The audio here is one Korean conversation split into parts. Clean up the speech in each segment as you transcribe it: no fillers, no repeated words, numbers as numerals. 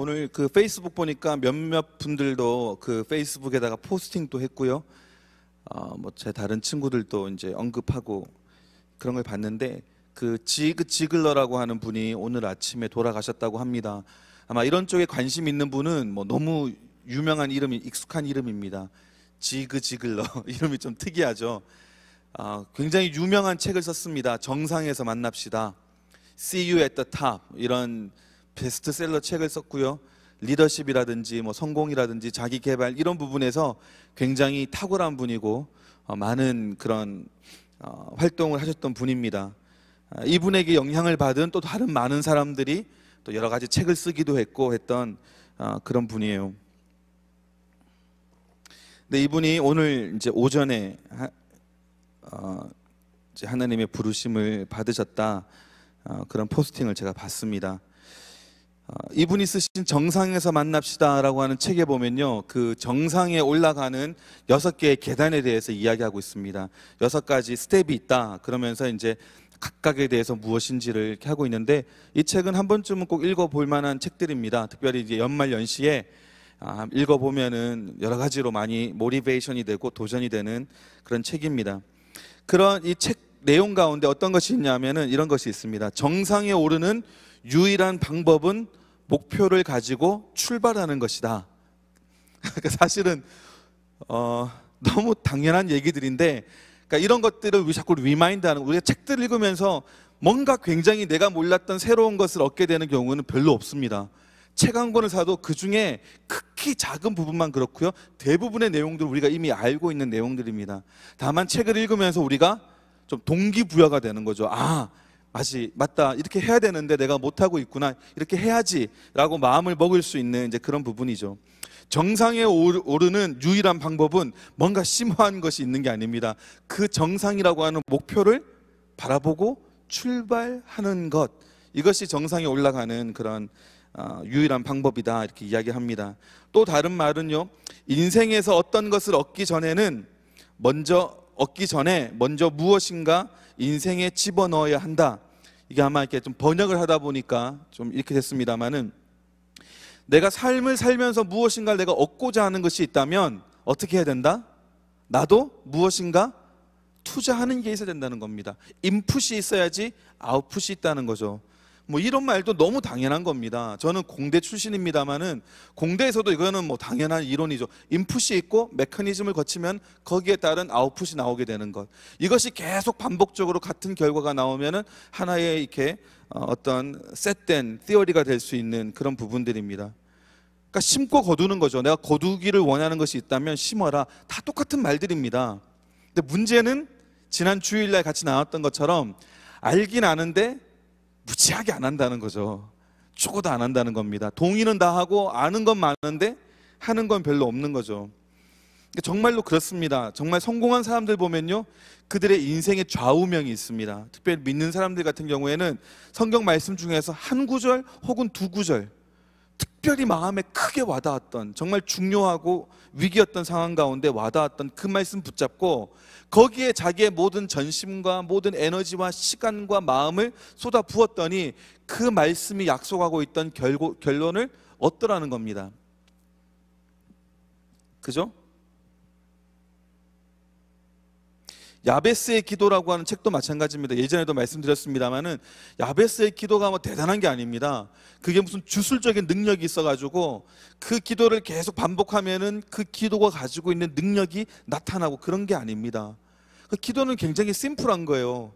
오늘 그 페이스북 보니까 몇몇 분들도 그 페이스북에다가 포스팅도 했고요. 뭐 제 다른 친구들도 이제 언급하고 그런 걸 봤는데, 그 지글러라고 하는 분이 오늘 아침에 돌아가셨다고 합니다. 아마 이런 쪽에 관심 있는 분은 뭐 너무 유명한 이름이, 익숙한 이름입니다. 지글러 이름이 좀 특이하죠. 굉장히 유명한 책을 썼습니다. 정상에서 만납시다, See you at the top, 이런 베스트셀러 책을 썼고요. 리더십이라든지 뭐 성공이라든지 자기 개발 이런 부분에서 굉장히 탁월한 분이고 많은 그런 활동을 하셨던 분입니다. 이분에게 영향을 받은 또 다른 많은 사람들이 또 여러 가지 책을 쓰기도 했고 했던 그런 분이에요. 근데 이분이 오늘 이제 오전에 이제 하나님의 부르심을 받으셨다, 그런 포스팅을 제가 봤습니다. 이분이 쓰신 정상에서 만납시다라고 하는 책에 보면요, 그 정상에 올라가는 6개의 계단에 대해서 이야기하고 있습니다. 6가지 스텝이 있다 그러면서 이제 각각에 대해서 무엇인지를 이렇게 하고 있는데, 이 책은 한 번쯤은 꼭 읽어볼 만한 책들입니다. 특별히 이제 연말 연시에 읽어보면은 여러 가지로 많이 모티베이션이 되고 도전이 되는 그런 책입니다. 그런 이 책 내용 가운데 어떤 것이 있냐면은 이런 것이 있습니다. 정상에 오르는 유일한 방법은 목표를 가지고 출발하는 것이다. 사실은 너무 당연한 얘기들인데, 그러니까 이런 것들을 우리 자꾸 리마인드하는, 우리가 책들을 읽으면서 뭔가 굉장히 내가 몰랐던 새로운 것을 얻게 되는 경우는 별로 없습니다. 책 한 권을 사도 그 중에 극히 작은 부분만 그렇고요, 대부분의 내용들 우리가 이미 알고 있는 내용들입니다. 다만 책을 읽으면서 우리가 좀 동기부여가 되는 거죠. 맞다, 이렇게 해야 되는데 내가 못하고 있구나, 이렇게 해야지 라고 마음을 먹을 수 있는 이제 그런 부분이죠. 정상에 오르는 유일한 방법은 뭔가 심오한 것이 있는 게 아닙니다. 그 정상이라고 하는 목표를 바라보고 출발하는 것, 이것이 정상에 올라가는 그런 유일한 방법이다, 이렇게 이야기합니다. 또 다른 말은요, 인생에서 어떤 것을 얻기 전에 먼저 무엇인가 인생에 집어넣어야 한다. 이게 아마 이렇게 좀 번역을 하다 보니까 좀 이렇게 됐습니다만은, 내가 삶을 살면서 무엇인가 내가 얻고자 하는 것이 있다면 어떻게 해야 된다? 나도 무엇인가 투자하는 게 있어야 된다는 겁니다. 인풋이 있어야지 아웃풋이 있다는 거죠. 뭐 이런 말도 너무 당연한 겁니다. 저는 공대 출신입니다만은 공대에서도 이거는 뭐 당연한 이론이죠. 인풋이 있고 메커니즘을 거치면 거기에 따른 아웃풋이 나오게 되는 것. 이것이 계속 반복적으로 같은 결과가 나오면은 하나의 이렇게 어떤 셋된 티어리가 될 수 있는 그런 부분들입니다. 그러니까 심고 거두는 거죠. 내가 거두기를 원하는 것이 있다면 심어라. 다 똑같은 말들입니다. 근데 문제는 지난 주일날 같이 나왔던 것처럼 알긴 아는데 무지하게 안 한다는 거죠. 죽어도 안 한다는 겁니다. 동의는 다 하고 아는 건 많은데 하는 건 별로 없는 거죠. 정말로 그렇습니다. 정말 성공한 사람들 보면요, 그들의 인생의 좌우명이 있습니다. 특별히 믿는 사람들 같은 경우에는 성경 말씀 중에서 한 구절 혹은 두 구절, 특별히 마음에 크게 와닿았던, 정말 중요하고 위기였던 상황 가운데 와닿았던 그 말씀 붙잡고 거기에 자기의 모든 전심과 모든 에너지와 시간과 마음을 쏟아 부었더니 그 말씀이 약속하고 있던 결론을 얻더라는 겁니다. 그죠? 야베스의 기도라고 하는 책도 마찬가지입니다. 예전에도 말씀드렸습니다만은 야베스의 기도가 뭐 대단한 게 아닙니다. 그게 무슨 주술적인 능력이 있어가지고 그 기도를 계속 반복하면은 그 기도가 가지고 있는 능력이 나타나고 그런 게 아닙니다. 그 기도는 굉장히 심플한 거예요.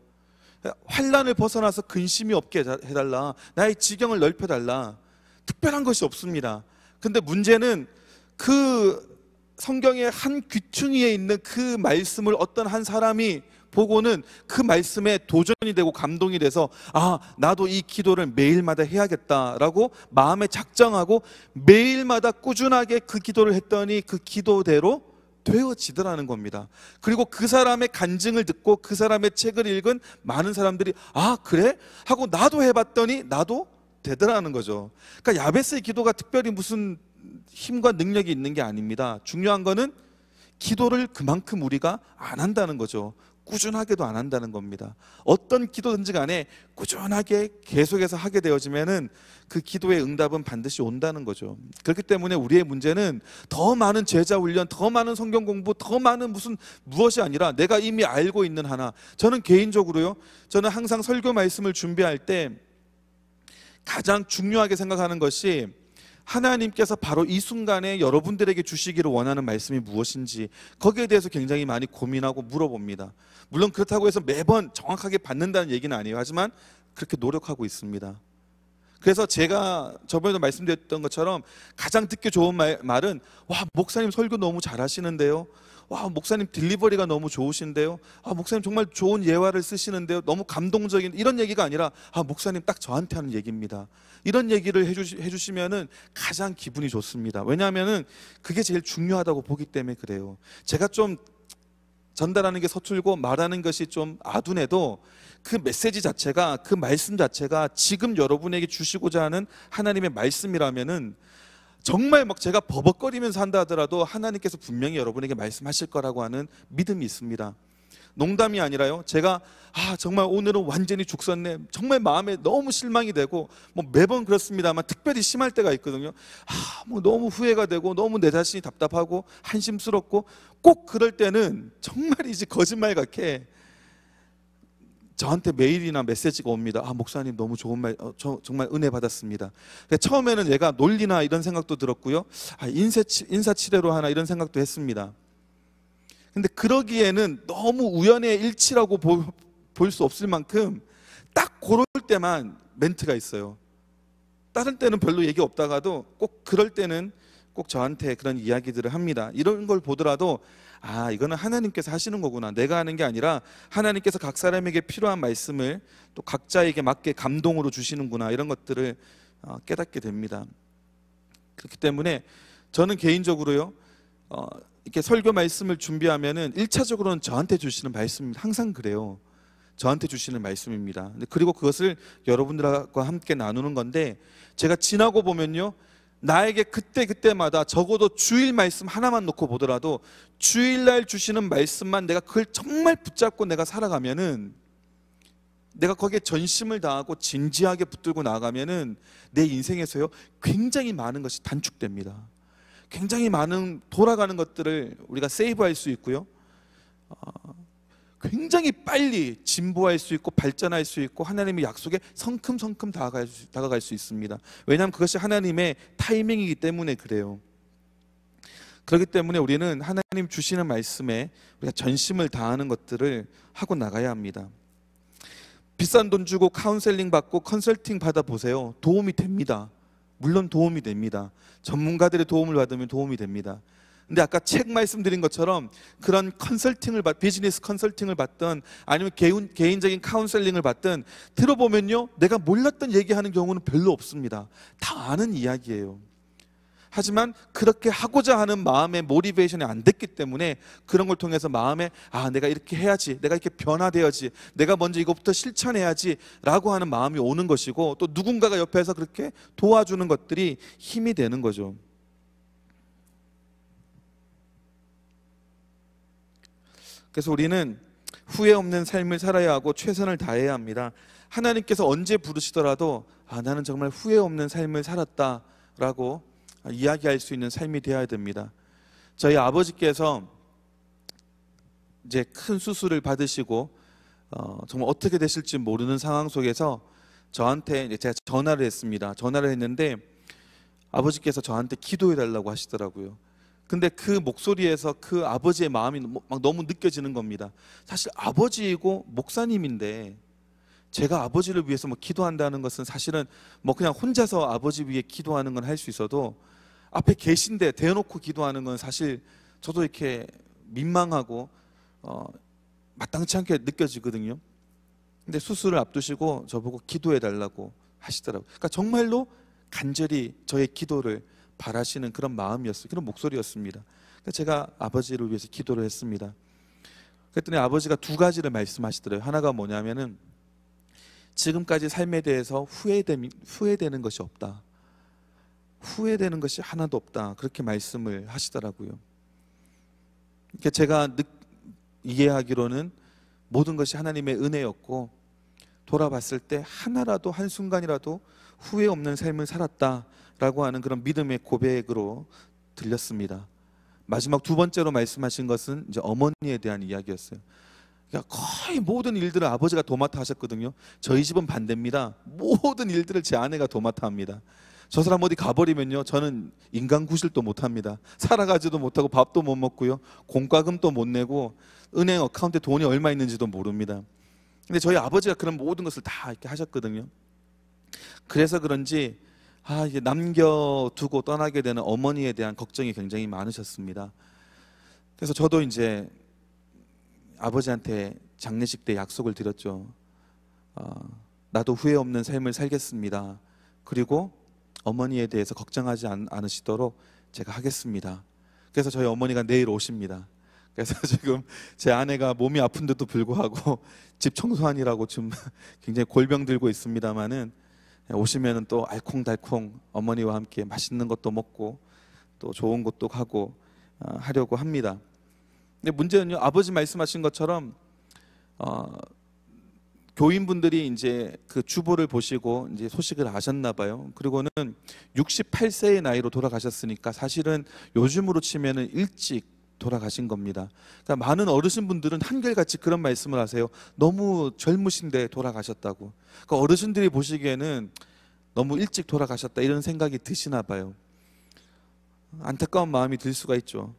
환난을 벗어나서 근심이 없게 해달라, 나의 지경을 넓혀달라. 특별한 것이 없습니다. 근데 문제는 그 성경의 한 귀퉁이에 있는 그 말씀을 어떤 한 사람이 보고는 그 말씀에 도전이 되고 감동이 돼서 나도 이 기도를 매일마다 해야겠다라고 마음에 작정하고 매일마다 꾸준하게 그 기도를 했더니 그 기도대로 되어지더라는 겁니다. 그리고 그 사람의 간증을 듣고 그 사람의 책을 읽은 많은 사람들이 그래? 하고 나도 해봤더니 나도 되더라는 거죠. 그러니까 야베스의 기도가 특별히 무슨 힘과 능력이 있는 게 아닙니다. 중요한 거는 기도를 그만큼 우리가 안 한다는 거죠. 꾸준하게도 안 한다는 겁니다. 어떤 기도든지 간에 꾸준하게 계속해서 하게 되어지면은 그 기도의 응답은 반드시 온다는 거죠. 그렇기 때문에 우리의 문제는 더 많은 제자 훈련, 더 많은 성경 공부, 더 많은 무엇이 아니라 내가 이미 알고 있는 하나. 저는 개인적으로요, 저는 항상 설교 말씀을 준비할 때 가장 중요하게 생각하는 것이 하나님께서 바로 이 순간에 여러분들에게 주시기를 원하는 말씀이 무엇인지, 거기에 대해서 굉장히 많이 고민하고 물어봅니다. 물론 그렇다고 해서 매번 정확하게 받는다는 얘기는 아니에요. 하지만 그렇게 노력하고 있습니다. 그래서 제가 저번에도 말씀드렸던 것처럼 가장 듣기 좋은 말은, 와, 목사님 설교 너무 잘하시는데요, 와, 목사님 딜리버리가 너무 좋으신데요, 아, 목사님 정말 좋은 예화를 쓰시는데요, 너무 감동적인, 이런 얘기가 아니라, 아, 목사님 딱 저한테 하는 얘기입니다, 이런 얘기를 해주시면은 가장 기분이 좋습니다. 왜냐하면은 그게 제일 중요하다고 보기 때문에 그래요. 제가 좀 전달하는 게 서툴고 말하는 것이 좀 아둔해도 그 메시지 자체가, 그 말씀 자체가 지금 여러분에게 주시고자 하는 하나님의 말씀이라면은 정말 막 제가 버벅거리면서 한다 하더라도 하나님께서 분명히 여러분에게 말씀하실 거라고 하는 믿음이 있습니다. 농담이 아니라요, 제가 정말 오늘은 완전히 죽었네, 정말 마음에 너무 실망이 되고, 뭐 매번 그렇습니다만 특별히 심할 때가 있거든요. 뭐 너무 후회가 되고 너무 내 자신이 답답하고 한심스럽고, 꼭 그럴 때는 정말이지 거짓말 같게 저한테 메일이나 메시지가 옵니다. 목사님 너무 좋은 말, 정말 은혜 받았습니다. 처음에는 얘가 논리나 이런 생각도 들었고요, 인사치레로 하나 이런 생각도 했습니다. 근데 그러기에는 너무 우연의 일치라고 볼 수 없을 만큼 딱 그럴 때만 멘트가 있어요. 다른 때는 별로 얘기 없다가도 꼭 그럴 때는 꼭 저한테 그런 이야기들을 합니다. 이런 걸 보더라도 이거는 하나님께서 하시는 거구나, 내가 하는 게 아니라 하나님께서 각 사람에게 필요한 말씀을 또 각자에게 맞게 감동으로 주시는구나, 이런 것들을 깨닫게 됩니다. 그렇기 때문에 저는 개인적으로요, 이렇게 설교 말씀을 준비하면은 1차적으로는 저한테 주시는 말씀입니다. 항상 그래요. 저한테 주시는 말씀입니다. 그리고 그것을 여러분들과 함께 나누는 건데, 제가 지나고 보면요, 나에게 그때마다 적어도 주일 말씀 하나만 놓고 보더라도 주일날 주시는 말씀만 내가 그걸 정말 붙잡고 내가 살아가면은, 내가 거기에 전심을 다하고 진지하게 붙들고 나아가면은 내 인생에서요 굉장히 많은 것이 단축됩니다. 굉장히 많은 돌아가는 것들을 우리가 세이브할 수 있고요, 굉장히 빨리 진보할 수 있고 발전할 수 있고 하나님의 약속에 성큼성큼 다가갈 수 있습니다. 왜냐하면 그것이 하나님의 타이밍이기 때문에 그래요. 그렇기 때문에 우리는 하나님 주시는 말씀에 우리가 전심을 다하는 것들을 하고 나가야 합니다. 비싼 돈 주고 카운셀링 받고 컨설팅 받아보세요. 도움이 됩니다. 물론 도움이 됩니다. 전문가들의 도움을 받으면 도움이 됩니다. 근데 아까 책 말씀드린 것처럼 그런 비즈니스 컨설팅을 받든 아니면 개인적인 카운셀링을 받든 들어보면요, 내가 몰랐던 얘기하는 경우는 별로 없습니다. 다 아는 이야기예요. 하지만 그렇게 하고자 하는 마음의 모티베이션이 안 됐기 때문에 그런 걸 통해서 마음에 내가 이렇게 해야지, 내가 이렇게 변화되어야지, 내가 먼저 이것부터 실천해야지 라고 하는 마음이 오는 것이고, 또 누군가가 옆에서 그렇게 도와주는 것들이 힘이 되는 거죠. 그래서 우리는 후회 없는 삶을 살아야 하고 최선을 다해야 합니다. 하나님께서 언제 부르시더라도 나는 정말 후회 없는 삶을 살았다라고 이야기할 수 있는 삶이 되어야 됩니다. 저희 아버지께서 이제 큰 수술을 받으시고 정말 어떻게 되실지 모르는 상황 속에서 저한테 이제 제가 전화를 했습니다. 전화를 했는데 아버지께서 저한테 기도해 달라고 하시더라고요. 근데 그 목소리에서 그 아버지의 마음이 막 너무 느껴지는 겁니다. 사실 아버지이고 목사님인데 제가 아버지를 위해서 기도한다는 것은 사실은 그냥 혼자서 아버지 위해 기도하는 건 할 수 있어도 앞에 계신데 대놓고 기도하는 건 사실 저도 이렇게 민망하고 마땅치 않게 느껴지거든요. 근데 수술을 앞두시고 저보고 기도해 달라고 하시더라고요. 그러니까 정말로 간절히 저의 기도를 바라시는 그런 마음이었어요. 그런 목소리였습니다. 그래서 제가 아버지를 위해서 기도를 했습니다. 그랬더니 아버지가 두 가지를 말씀하시더라고요. 하나가 뭐냐면은 지금까지 삶에 대해서 후회되는 것이 없다. 후회되는 것이 하나도 없다. 그렇게 말씀을 하시더라고요. 제가 이해하기로는 모든 것이 하나님의 은혜였고 돌아봤을 때 하나라도 한순간이라도 후회 없는 삶을 살았다라고 하는 그런 믿음의 고백으로 들렸습니다. 마지막 두 번째로 말씀하신 것은 이제 어머니에 대한 이야기였어요. 그러니까 거의 모든 일들을 아버지가 도맡아 하셨거든요. 저희 집은 반대입니다. 모든 일들을 제 아내가 도맡아 합니다. 저 사람 어디 가버리면요, 저는 인간 구실도 못합니다. 살아가지도 못하고 밥도 못 먹고요, 공과금도 못 내고 은행 어카운트에 돈이 얼마 있는지도 모릅니다. 근데 저희 아버지가 그런 모든 것을 다 이렇게 하셨거든요. 그래서 그런지 이제 남겨두고 떠나게 되는 어머니에 대한 걱정이 굉장히 많으셨습니다. 그래서 저도 이제 아버지한테 장례식 때 약속을 드렸죠. 나도 후회 없는 삶을 살겠습니다. 그리고 어머니에 대해서 걱정하지 않으시도록 제가 하겠습니다. 그래서 저희 어머니가 내일 오십니다. 그래서 지금 제 아내가 몸이 아픈데도 불구하고 집 청소하느라고 좀 굉장히 골병 들고 있습니다만은 오시면은 또 알콩달콩 어머니와 함께 맛있는 것도 먹고 또 좋은 것도 하고 하려고 합니다. 근데 문제는요, 아버지 말씀하신 것처럼 교인분들이 이제 그 주보를 보시고 이제 소식을 아셨나 봐요. 그리고는 68세의 나이로 돌아가셨으니까 사실은 요즘으로 치면은 일찍 돌아가신 겁니다. 그러니까 많은 어르신분들은 한결같이 그런 말씀을 하세요. 너무 젊으신데 돌아가셨다고. 그러니까 어르신들이 보시기에는 너무 일찍 돌아가셨다 이런 생각이 드시나 봐요. 안타까운 마음이 들 수가 있죠.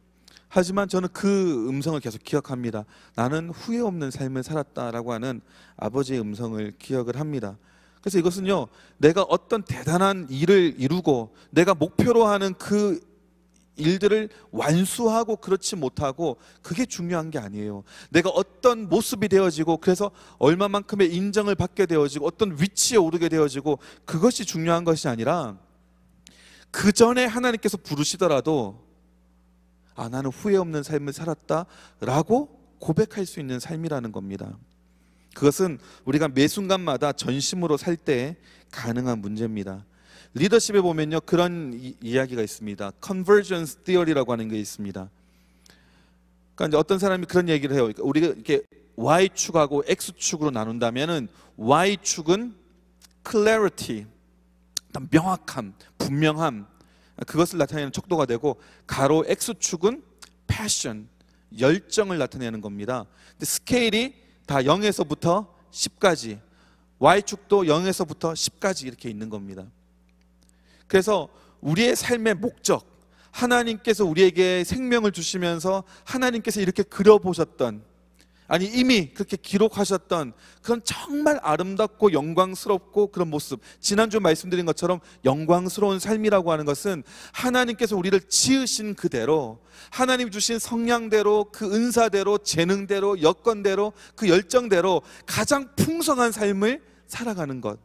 하지만 저는 그 음성을 계속 기억합니다. 나는 후회 없는 삶을 살았다라고 하는 아버지의 음성을 기억을 합니다. 그래서 이것은요, 내가 어떤 대단한 일을 이루고 내가 목표로 하는 그 일들을 완수하고 그렇지 못하고 그게 중요한 게 아니에요. 내가 어떤 모습이 되어지고 그래서 얼마만큼의 인정을 받게 되어지고 어떤 위치에 오르게 되어지고 그것이 중요한 것이 아니라 그 전에 하나님께서 부르시더라도 나는 후회 없는 삶을 살았다라고 고백할 수 있는 삶이라는 겁니다. 그것은 우리가 매 순간마다 전심으로 살 때 가능한 문제입니다. 리더십에 보면요, 그런 이야기가 있습니다. Convergence Theory라고 하는 게 있습니다. 그러니까 이제 어떤 사람이 그런 얘기를 해요. 그러니까 우리가 이렇게 Y축하고 X축으로 나눈다면은 Y축은 clarity, 명확함, 분명함, 그것을 나타내는 척도가 되고, 가로 X축은 passion, 열정을 나타내는 겁니다. 근데 스케일이 다 0에서부터 10까지, Y축도 0에서부터 10까지 이렇게 있는 겁니다. 그래서 우리의 삶의 목적, 하나님께서 우리에게 생명을 주시면서 하나님께서 이렇게 그려보셨던, 아니 이미 그렇게 기록하셨던 그런 정말 아름답고 영광스럽고 그런 모습, 지난주 말씀드린 것처럼 영광스러운 삶이라고 하는 것은 하나님께서 우리를 지으신 그대로, 하나님 주신 성량대로, 그 은사대로, 재능대로, 여건대로, 그 열정대로 가장 풍성한 삶을 살아가는 것.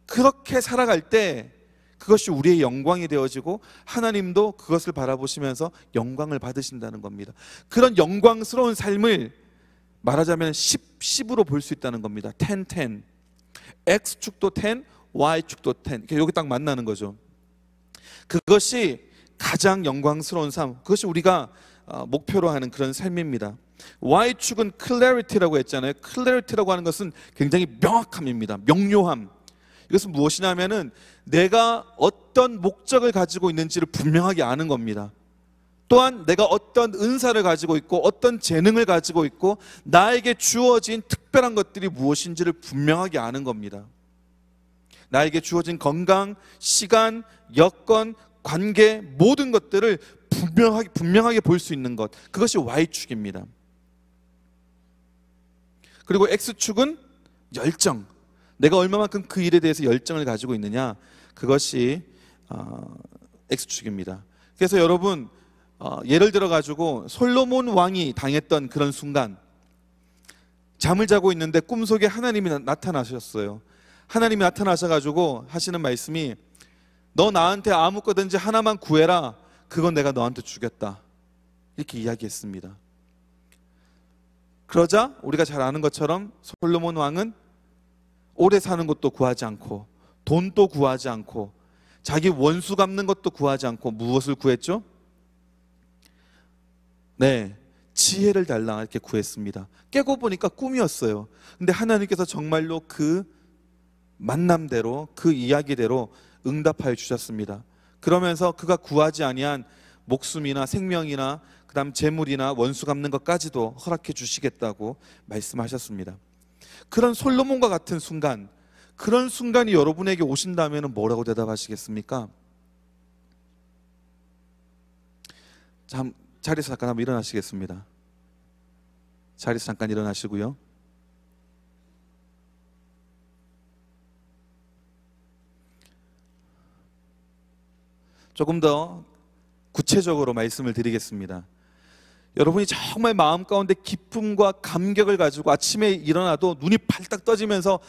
그렇게 살아갈 때 그것이 우리의 영광이 되어지고 하나님도 그것을 바라보시면서 영광을 받으신다는 겁니다. 그런 영광스러운 삶을 말하자면 10으로 볼 수 있다는 겁니다. 10. X축도 10, Y축도 10. 여기 딱 만나는 거죠. 그것이 가장 영광스러운 삶, 그것이 우리가 목표로 하는 그런 삶입니다. Y축은 clarity라고 했잖아요. clarity라고 하는 것은 굉장히 명확함입니다. 명료함. 이것은 무엇이냐면은 내가 어떤 목적을 가지고 있는지를 분명하게 아는 겁니다. 또한 내가 어떤 은사를 가지고 있고 어떤 재능을 가지고 있고 나에게 주어진 특별한 것들이 무엇인지를 분명하게 아는 겁니다. 나에게 주어진 건강, 시간, 여건, 관계, 모든 것들을 분명하게 볼 수 있는 것, 그것이 Y축입니다. 그리고 X축은 열정, 내가 얼마만큼 그 일에 대해서 열정을 가지고 있느냐, 그것이 X축입니다. 그래서 여러분, 예를 들어 가지고 솔로몬 왕이 당했던 그런 순간, 잠을 자고 있는데 꿈속에 하나님이 나타나셨어요. 하나님이 나타나셔가지고 하시는 말씀이, 너 나한테 아무 거든지 하나만 구해라, 그건 내가 너한테 주겠다, 이렇게 이야기했습니다. 그러자 우리가 잘 아는 것처럼 솔로몬 왕은 오래 사는 것도 구하지 않고 돈도 구하지 않고 자기 원수 갚는 것도 구하지 않고 무엇을 구했죠? 네, 지혜를 달라 이렇게 구했습니다. 깨고 보니까 꿈이었어요. 근데 하나님께서 정말로 그 만남대로, 그 이야기대로 응답하여 주셨습니다. 그러면서 그가 구하지 아니한 목숨이나 생명이나 그다음 재물이나 원수 갚는 것까지도 허락해 주시겠다고 말씀하셨습니다. 그런 솔로몬과 같은 순간, 그런 순간이 여러분에게 오신다면 뭐라고 대답하시겠습니까? 자리에서 잠깐 한번 일어나시겠습니다. 자리에서 잠깐 일어나시고요. 조금 더 구체적으로 말씀을 드리겠습니다. 여러분이 정말 마음 가운데 기쁨과 감격을 가지고 아침에 일어나도 눈이 발딱 떠지면서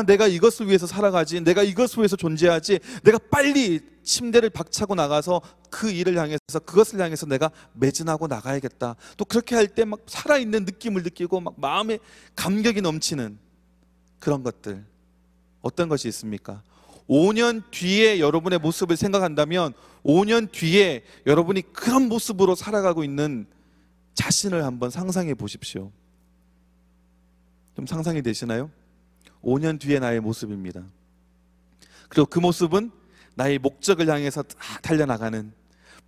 내가 이것을 위해서 살아가지, 내가 이것을 위해서 존재하지, 내가 빨리 침대를 박차고 나가서 그 일을 향해서, 그것을 향해서 내가 매진하고 나가야겠다. 또 그렇게 할 때 막 살아있는 느낌을 느끼고 막 마음에 감격이 넘치는 그런 것들, 어떤 것이 있습니까? 5년 뒤에 여러분의 모습을 생각한다면 5년 뒤에 여러분이 그런 모습으로 살아가고 있는 자신을 한번 상상해 보십시오. 좀 상상이 되시나요? 5년 뒤의 나의 모습입니다. 그리고 그 모습은 나의 목적을 향해서 달려나가는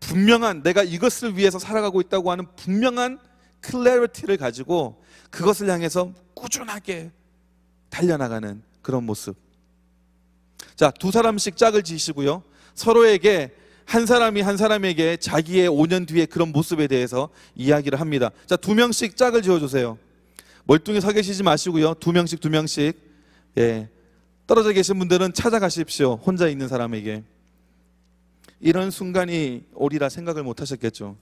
분명한, 내가 이것을 위해서 살아가고 있다고 하는 분명한 클래리티를 가지고 그것을 향해서 꾸준하게 달려나가는 그런 모습. 자, 두 사람씩 짝을 지시고요, 서로에게 한 사람이 한 사람에게 자기의 5년 뒤의 그런 모습에 대해서 이야기를 합니다. 자, 두 명씩 짝을 지어주세요. 멀뚱히 서 계시지 마시고요, 두 명씩. 예, 떨어져 계신 분들은 찾아가십시오. 혼자 있는 사람에게. 이런 순간이 오리라 생각을 못 하셨겠죠.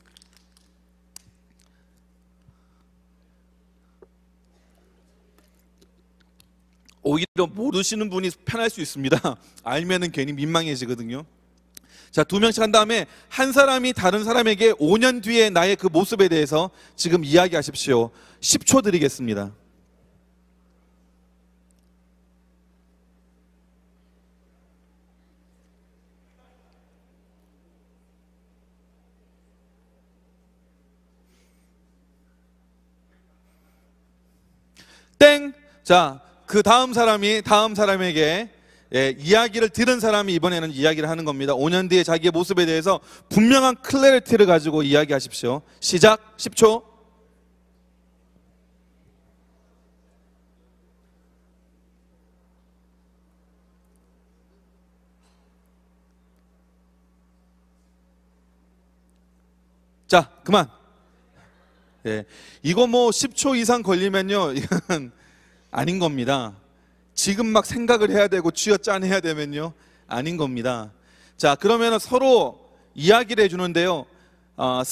오히려 모르시는 분이 편할 수 있습니다. 알면은 괜히 민망해지거든요. 자, 두 명씩 한 다음에 한 사람이 다른 사람에게 5년 뒤에 나의 그 모습에 대해서 지금 이야기하십시오. 10초 드리겠습니다. 땡! 자, 그 다음 사람에게 이야기를 들은 사람이 이번에는 이야기를 하는 겁니다. 5년 뒤에 자기의 모습에 대해서 분명한 클래리티를 가지고 이야기하십시오. 시작. 10초. 자, 그만. 이거 뭐 10초 이상 걸리면요, 이건 아닌 겁니다. 지금 막 생각을 해야 되고 쥐어짜내야 되면요, 아닌 겁니다. 자, 그러면 서로 이야기를 해주는데요,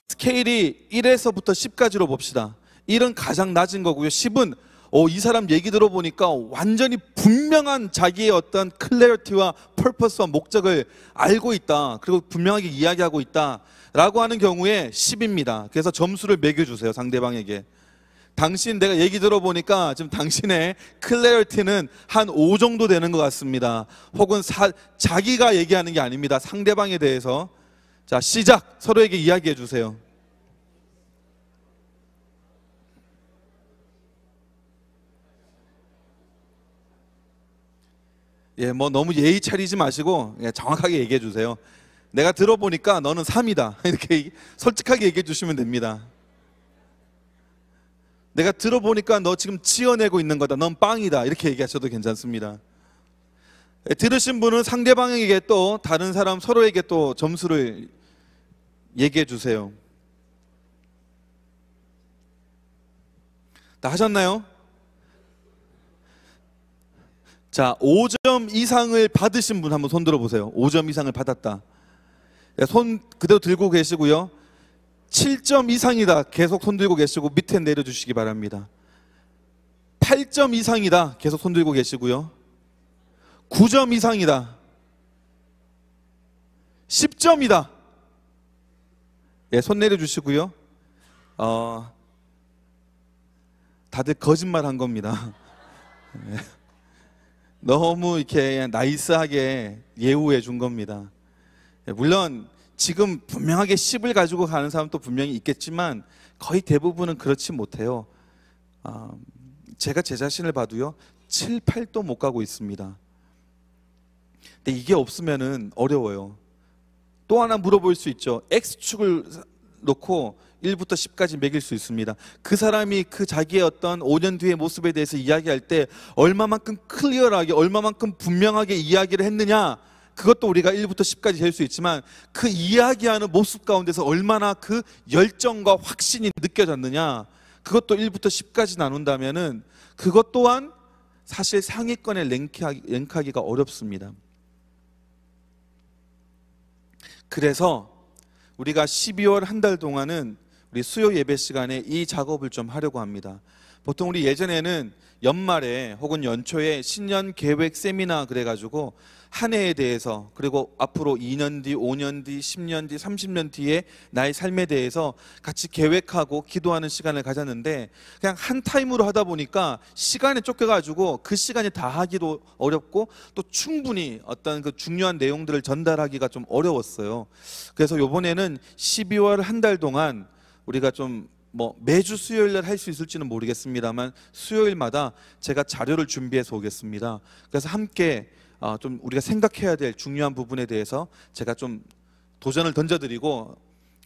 스케일이 1에서부터 10까지로 봅시다. 1은 가장 낮은 거고요, 10은 이 사람 얘기 들어보니까 완전히 분명한 자기의 어떤 클래리티와 퍼포스와 목적을 알고 있다, 그리고 분명하게 이야기하고 있다 라고 하는 경우에 10입니다. 그래서 점수를 매겨주세요, 상대방에게. 내가 얘기 들어보니까 지금 당신의 클래리티는 한 5 정도 되는 것 같습니다. 혹은 자기가 얘기하는 게 아닙니다. 상대방에 대해서. 자, 시작! 서로에게 이야기해 주세요. 뭐 너무 예의 차리지 마시고 정확하게 얘기해 주세요. 내가 들어보니까 너는 3이다. 이렇게 솔직하게 얘기해 주시면 됩니다. 내가 들어보니까 너 지금 지어내고 있는 거다, 넌 빵이다, 이렇게 얘기하셔도 괜찮습니다. 들으신 분은 상대방에게 또 다른 사람 서로에게 또 점수를 얘기해 주세요. 다 하셨나요? 자, 5점 이상을 받으신 분 한번 손 들어보세요. 5점 이상을 받았다. 손 그대로 들고 계시고요, 7점 이상이다, 계속 손 들고 계시고 밑에 내려주시기 바랍니다. 8점 이상이다, 계속 손 들고 계시고요, 9점 이상이다, 10점이다, 손 내려주시고요. 다들 거짓말 한 겁니다. 너무 이렇게 나이스하게 예우해 준 겁니다. 물론 지금 분명하게 10을 가지고 가는 사람도 분명히 있겠지만 거의 대부분은 그렇지 못해요. 제가 제 자신을 봐도요 7, 8도 못 가고 있습니다. 근데 이게 없으면은 어려워요. 또 하나 물어볼 수 있죠. X축을 놓고 1부터 10까지 매길 수 있습니다. 그 사람이 그 자기의 어떤 5년 뒤의 모습에 대해서 이야기할 때 얼마만큼 클리어하게, 얼마만큼 분명하게 이야기를 했느냐, 그것도 우리가 1부터 10까지 셀 수 있지만 그 이야기하는 모습 가운데서 얼마나 그 열정과 확신이 느껴졌느냐, 그것도 1부터 10까지 나눈다면은 그것 또한 사실 상위권에 랭크하기가 어렵습니다. 그래서 우리가 12월 한 달 동안은 우리 수요 예배 시간에 이 작업을 좀 하려고 합니다. 보통 우리 예전에는 연말에 혹은 연초에 신년 계획 세미나 그래가지고 한 해에 대해서, 그리고 앞으로 2년 뒤, 5년 뒤, 10년 뒤, 30년 뒤에 나의 삶에 대해서 같이 계획하고 기도하는 시간을 가졌는데, 그냥 한 타임으로 하다 보니까 시간에 쫓겨가지고 그 시간이 다 하기도 어렵고 또 충분히 어떤 그 중요한 내용들을 전달하기가 좀 어려웠어요. 그래서 이번에는 12월 한 달 동안 우리가 좀 매주 수요일 날 할 수 있을지는 모르겠습니다만 수요일마다 제가 자료를 준비해서 오겠습니다. 그래서 함께 좀 우리가 생각해야 될 중요한 부분에 대해서 제가 좀 도전을 던져드리고,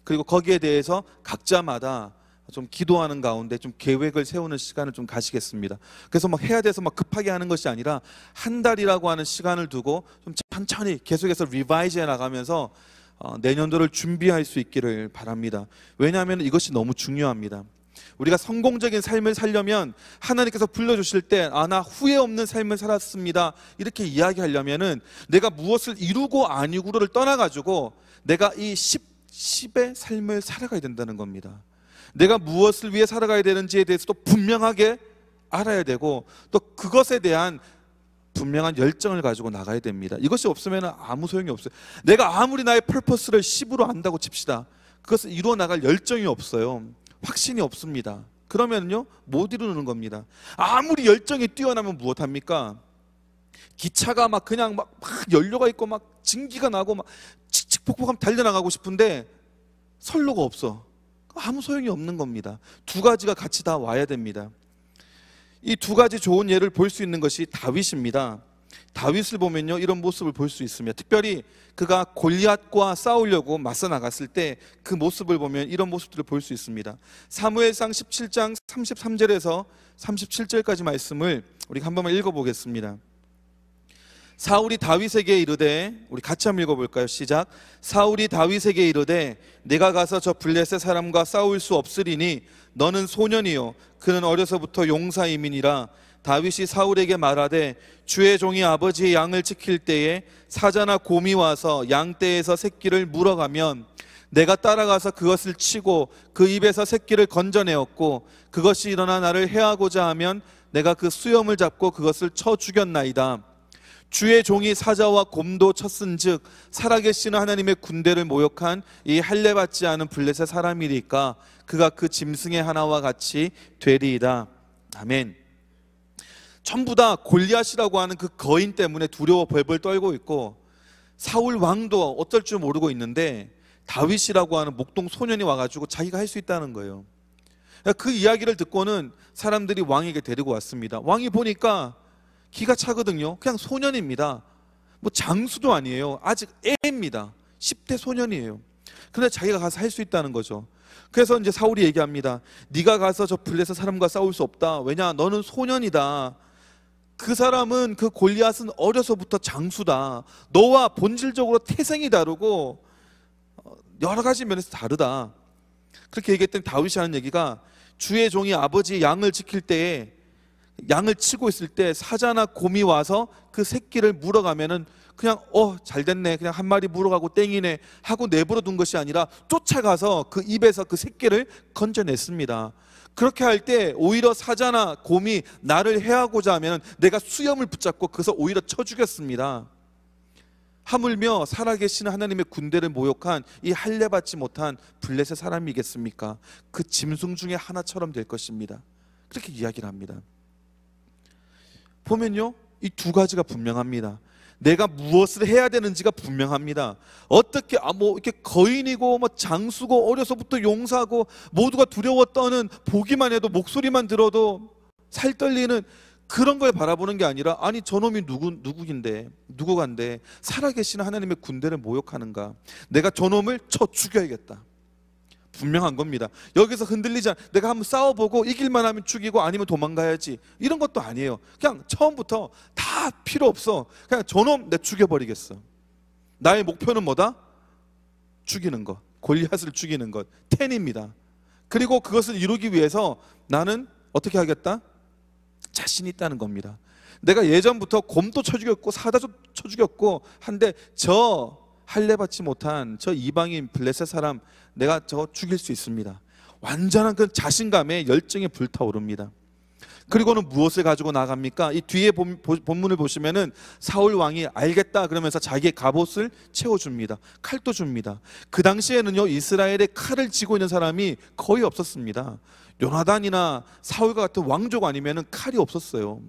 그리고 거기에 대해서 각자마다 좀 기도하는 가운데 좀 계획을 세우는 시간을 좀 가시겠습니다. 그래서 해야 돼서 급하게 하는 것이 아니라 한 달이라고 하는 시간을 두고 좀 천천히 계속해서 리바이즈 해 나가면서 내년도를 준비할 수 있기를 바랍니다. 왜냐하면 이것이 너무 중요합니다. 우리가 성공적인 삶을 살려면 하나님께서 불러주실 때 나 후회 없는 삶을 살았습니다 이렇게 이야기하려면은 내가 무엇을 이루고 안 이루고를 떠나가지고 내가 이 10의 삶을 살아가야 된다는 겁니다. 내가 무엇을 위해 살아가야 되는지에 대해서도 분명하게 알아야 되고 또 그것에 대한 분명한 열정을 가지고 나가야 됩니다. 이것이 없으면 아무 소용이 없어요. 내가 아무리 나의 퍼포스를 10으로 안다고 칩시다. 그것을 이루어 나갈 열정이 없어요. 확신이 없습니다. 그러면요 못 이루는 겁니다. 아무리 열정이 뛰어나면 무엇합니까? 기차가 그냥 연료가 있고 증기가 나고 칙칙폭폭하면 달려나가고 싶은데 선로가 없어. 아무 소용이 없는 겁니다. 두 가지가 같이 다 와야 됩니다. 이 두 가지 좋은 예를 볼 수 있는 것이 다윗입니다. 다윗을 보면요 이런 모습을 볼 수 있습니다. 특별히 그가 골리앗과 싸우려고 맞서 나갔을 때 그 모습을 보면 이런 모습들을 볼 수 있습니다. 사무엘상 17장 33절에서 37절까지 말씀을 우리가 한 번만 읽어보겠습니다. 사울이 다윗에게 이르되, 우리 같이 한번 읽어볼까요? 시작. 사울이 다윗에게 이르되 내가 가서 저 블레셋 사람과 싸울 수 없으리니 너는 소년이요 그는 어려서부터 용사임이니라. 다윗이 사울에게 말하되 주의 종이 아버지의 양을 지킬 때에 사자나 곰이 와서 양떼에서 새끼를 물어가면 내가 따라가서 그것을 치고 그 입에서 새끼를 건져내었고 그것이 일어나 나를 해하고자 하면 내가 그 수염을 잡고 그것을 쳐 죽였나이다. 주의 종이 사자와 곰도 쳤은즉 살아계시는 하나님의 군대를 모욕한 이 할례받지 않은 블레셋 사람이니까 그가 그 짐승의 하나와 같이 되리이다. 아멘. 전부 다 골리앗이라고 하는 그 거인 때문에 두려워 벌벌 떨고 있고 사울 왕도 어쩔 줄 모르고 있는데 다윗이라고 하는 목동 소년이 와가지고 자기가 할 수 있다는 거예요. 그 이야기를 듣고는 사람들이 왕에게 데리고 왔습니다. 왕이 보니까 기가 차거든요. 그냥 소년입니다. 장수도 아니에요. 아직 애입니다. 10대 소년이에요. 그런데 자기가 가서 할 수 있다는 거죠. 그래서 이제 사울이 얘기합니다. 네가 가서 저 블레셋 사람과 싸울 수 없다. 왜냐? 너는 소년이다. 그 사람은, 그 골리앗은 어려서부터 장수다. 너와 본질적으로 태생이 다르고 여러 가지 면에서 다르다. 그렇게 얘기했더니 다윗이 하는 얘기가 주의 종이 아버지의 양을 지킬 때에 양을 치고 있을 때 사자나 곰이 와서 그 새끼를 물어가면은 그냥 잘됐네, 그냥 한 마리 물어가고 땡이네 하고 내버려 둔 것이 아니라 쫓아가서 그 입에서 그 새끼를 건져냈습니다. 그렇게 할 때 오히려 사자나 곰이 나를 해하고자 하면 내가 수염을 붙잡고 그것을 오히려 쳐 죽였습니다. 하물며 살아계시는 하나님의 군대를 모욕한 이 할례받지 못한 블레셋 사람이겠습니까? 그 짐승 중에 하나처럼 될 것입니다. 그렇게 이야기를 합니다. 보면요 이 두 가지가 분명합니다. 내가 무엇을 해야 되는지가 분명합니다. 어떻게 이렇게 거인이고 장수고 어려서부터 용사고 모두가 두려워 떠는, 보기만 해도 목소리만 들어도 살 떨리는 그런 걸 바라보는 게 아니라, 아니 저놈이 누구간데 살아계시는 하나님의 군대를 모욕하는가, 내가 저놈을 쳐 죽여야겠다. 분명한 겁니다. 여기서 흔들리지 않아. 내가 한번 싸워보고 이길만 하면 죽이고 아니면 도망가야지, 이런 것도 아니에요. 그냥 처음부터 다 필요 없어. 그냥 저놈 내 죽여버리겠어. 나의 목표는 뭐다? 죽이는 것, 골리앗을 죽이는 것, 10입니다. 그리고 그것을 이루기 위해서 나는 어떻게 하겠다? 자신 있다는 겁니다. 내가 예전부터 곰도 쳐 죽였고 사자도 쳐 죽였고 한데 저 할례 받지 못한 저 이방인 블레셋 사람 내가 저 죽일 수 있습니다. 완전한 그 자신감에 열정에 불타오릅니다. 그리고는 무엇을 가지고 나갑니까? 이 뒤에 본문을 보시면은 사울 왕이 알겠다 그러면서 자기의 갑옷을 채워줍니다. 칼도 줍니다. 그 당시에는요, 이스라엘에 칼을 쥐고 있는 사람이 거의 없었습니다. 요나단이나 사울과 같은 왕족 아니면은 칼이 없었어요.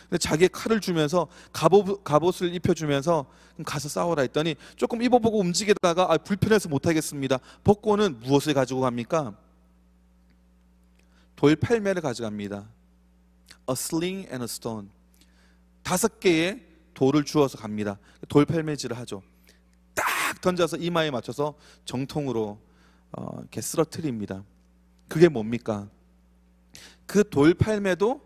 근데 자기의 칼을 주면서 갑옷을 입혀주면서 가서 싸워라 했더니 조금 입어보고 움직이다가 불편해서 못하겠습니다. 벗고는 무엇을 가지고 갑니까? 돌팔매를 가져갑니다. A sling and a stone. 5개의 돌을 주어서 갑니다. 돌팔매질을 하죠. 딱 던져서 이마에 맞춰서 정통으로 이렇게 쓰러뜨립니다. 그게 뭡니까? 그 돌팔매도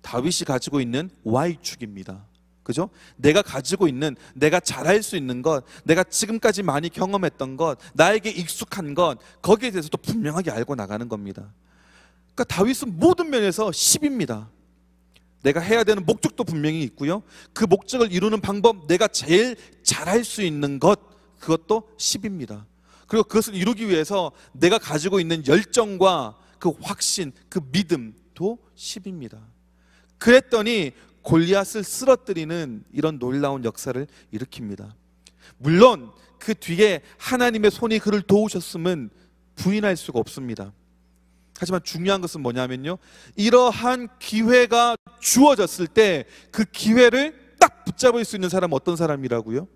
다윗이 가지고 있는 Y축입니다. 그죠? 내가 가지고 있는, 내가 잘할 수 있는 것, 내가 지금까지 많이 경험했던 것, 나에게 익숙한 것, 거기에 대해서도 분명하게 알고 나가는 겁니다. 그러니까 다윗은 모든 면에서 10입니다. 내가 해야 되는 목적도 분명히 있고요, 그 목적을 이루는 방법, 내가 제일 잘할 수 있는 것, 그것도 10입니다. 그리고 그것을 이루기 위해서 내가 가지고 있는 열정과 그 확신, 그 믿음도 10입니다. 그랬더니 골리앗을 쓰러뜨리는 이런 놀라운 역사를 일으킵니다. 물론 그 뒤에 하나님의 손이 그를 도우셨음은 부인할 수가 없습니다. 하지만 중요한 것은 뭐냐면요, 이러한 기회가 주어졌을 때 그 기회를 딱 붙잡을 수 있는 사람은 어떤 사람이라고요?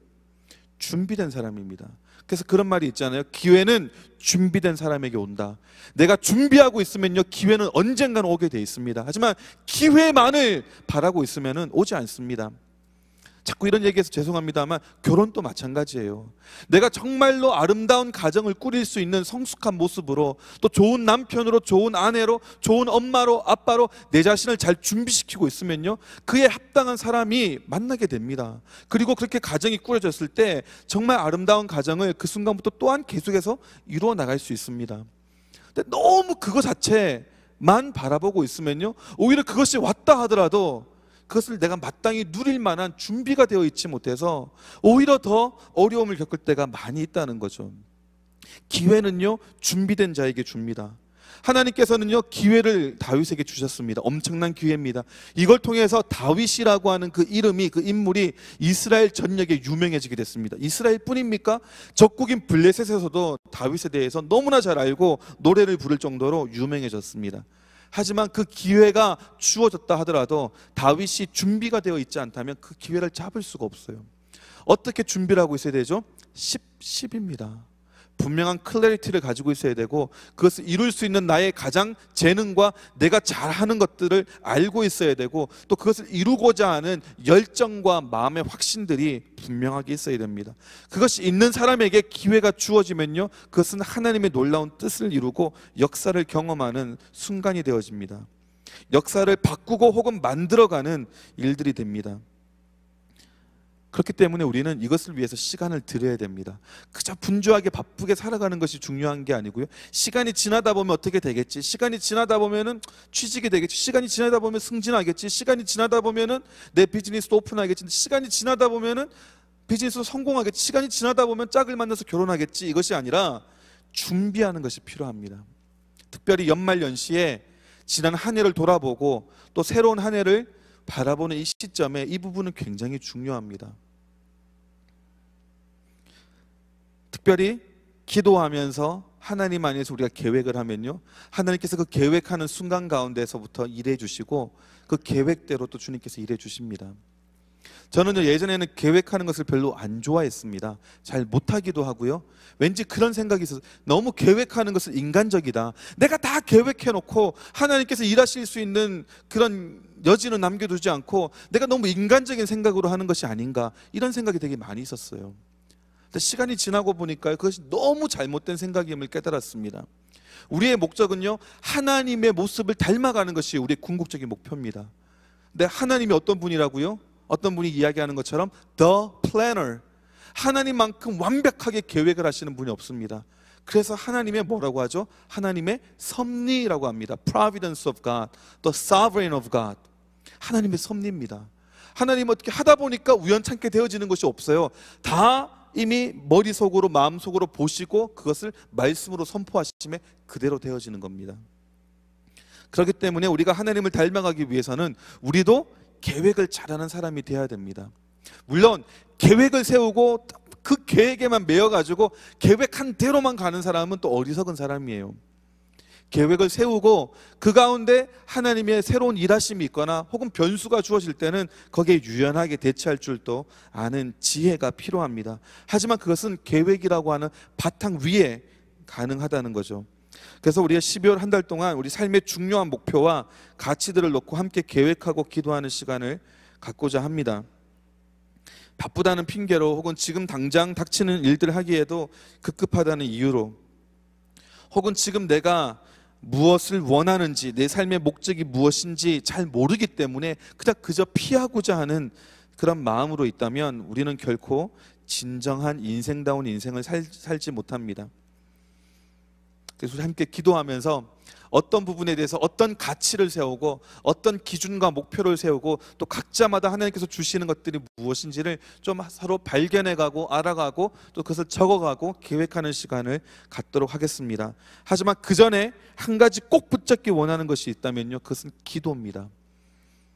준비된 사람입니다. 그래서 그런 말이 있잖아요. 기회는 준비된 사람에게 온다. 내가 준비하고 있으면요, 기회는 언젠가는 오게 돼 있습니다. 하지만 기회만을 바라고 있으면 오지 않습니다. 자꾸 이런 얘기해서 죄송합니다만 결혼도 마찬가지예요. 내가 정말로 아름다운 가정을 꾸릴 수 있는 성숙한 모습으로, 또 좋은 남편으로, 좋은 아내로, 좋은 엄마로, 아빠로 내 자신을 잘 준비시키고 있으면요, 그에 합당한 사람이 만나게 됩니다. 그리고 그렇게 가정이 꾸려졌을 때 정말 아름다운 가정을 그 순간부터 또한 계속해서 이루어 나갈 수 있습니다. 근데 너무 그거 자체만 바라보고 있으면요, 오히려 그것이 왔다 하더라도 그것을 내가 마땅히 누릴 만한 준비가 되어 있지 못해서 오히려 더 어려움을 겪을 때가 많이 있다는 거죠. 기회는요, 준비된 자에게 줍니다. 하나님께서는요, 기회를 다윗에게 주셨습니다. 엄청난 기회입니다. 이걸 통해서 다윗이라고 하는 그 이름이, 그 인물이 이스라엘 전역에 유명해지게 됐습니다. 이스라엘 뿐입니까? 적국인 블레셋에서도 다윗에 대해서 너무나 잘 알고 노래를 부를 정도로 유명해졌습니다. 하지만 그 기회가 주어졌다 하더라도 다윗이 준비가 되어 있지 않다면 그 기회를 잡을 수가 없어요. 어떻게 준비를 하고 있어야 되죠? 10입니다. 분명한 클래리티를 가지고 있어야 되고, 그것을 이룰 수 있는 나의 가장 재능과 내가 잘하는 것들을 알고 있어야 되고, 또 그것을 이루고자 하는 열정과 마음의 확신들이 분명하게 있어야 됩니다. 그것이 있는 사람에게 기회가 주어지면요, 그것은 하나님의 놀라운 뜻을 이루고 역사를 경험하는 순간이 되어집니다. 역사를 바꾸고 혹은 만들어가는 일들이 됩니다. 그렇기 때문에 우리는 이것을 위해서 시간을 들여야 됩니다. 그저 분주하게 바쁘게 살아가는 것이 중요한 게 아니고요, 시간이 지나다 보면 어떻게 되겠지, 시간이 지나다 보면 취직이 되겠지, 시간이 지나다 보면 승진하겠지, 시간이 지나다 보면 내 비즈니스도 오픈하겠지, 시간이 지나다 보면 비즈니스도 성공하겠지, 시간이 지나다 보면 짝을 만나서 결혼하겠지, 이것이 아니라 준비하는 것이 필요합니다. 특별히 연말연시에 지난 한 해를 돌아보고 또 새로운 한 해를 바라보는 이 시점에 이 부분은 굉장히 중요합니다. 특별히 기도하면서 하나님 안에서 우리가 계획을 하면요, 하나님께서 그 계획하는 순간 가운데서부터 일해 주시고 그 계획대로 또 주님께서 일해 주십니다. 저는요, 예전에는 계획하는 것을 별로 안 좋아했습니다. 잘 못하기도 하고요. 왠지 그런 생각이 있어서 너무 계획하는 것은 인간적이다. 내가 다 계획해놓고 하나님께서 일하실 수 있는 그런 여지는 남겨두지 않고 내가 너무 인간적인 생각으로 하는 것이 아닌가, 이런 생각이 되게 많이 있었어요. 근데 시간이 지나고 보니까 그것이 너무 잘못된 생각임을 깨달았습니다. 우리의 목적은요, 하나님의 모습을 닮아가는 것이 우리의 궁극적인 목표입니다. 근데 하나님이 어떤 분이라고요? 어떤 분이 이야기하는 것처럼 The Planner, 하나님만큼 완벽하게 계획을 하시는 분이 없습니다. 그래서 하나님의 뭐라고 하죠? 하나님의 섭리라고 합니다. Providence of God, The Sovereign of God. 하나님의 섭리입니다. 하나님 어떻게 하다 보니까 우연찮게 되어지는 것이 없어요. 다 이미 머릿속으로 마음속으로 보시고 그것을 말씀으로 선포하심에 그대로 되어지는 겁니다. 그렇기 때문에 우리가 하나님을 닮아가기 위해서는 우리도 계획을 잘하는 사람이 되어야 됩니다. 물론 계획을 세우고 그 계획에만 매여가지고 계획한 대로만 가는 사람은 또 어리석은 사람이에요. 계획을 세우고 그 가운데 하나님의 새로운 일하심이 있거나 혹은 변수가 주어질 때는 거기에 유연하게 대처할 줄도 아는 지혜가 필요합니다. 하지만 그것은 계획이라고 하는 바탕 위에 가능하다는 거죠. 그래서 우리가 12월 한 달 동안 우리 삶의 중요한 목표와 가치들을 놓고 함께 계획하고 기도하는 시간을 갖고자 합니다. 바쁘다는 핑계로 혹은 지금 당장 닥치는 일들을 하기에도 급급하다는 이유로, 혹은 지금 내가 무엇을 원하는지, 내 삶의 목적이 무엇인지 잘 모르기 때문에 그저 피하고자 하는 그런 마음으로 있다면 우리는 결코 진정한 인생다운 인생을 살지 못합니다. 그래서 우리 함께 기도하면서 어떤 부분에 대해서 어떤 가치를 세우고 어떤 기준과 목표를 세우고 또 각자마다 하나님께서 주시는 것들이 무엇인지를 좀 서로 발견해가고 알아가고 또 그것을 적어가고 계획하는 시간을 갖도록 하겠습니다. 하지만 그 전에 한 가지 꼭 붙잡기 원하는 것이 있다면요, 그것은 기도입니다.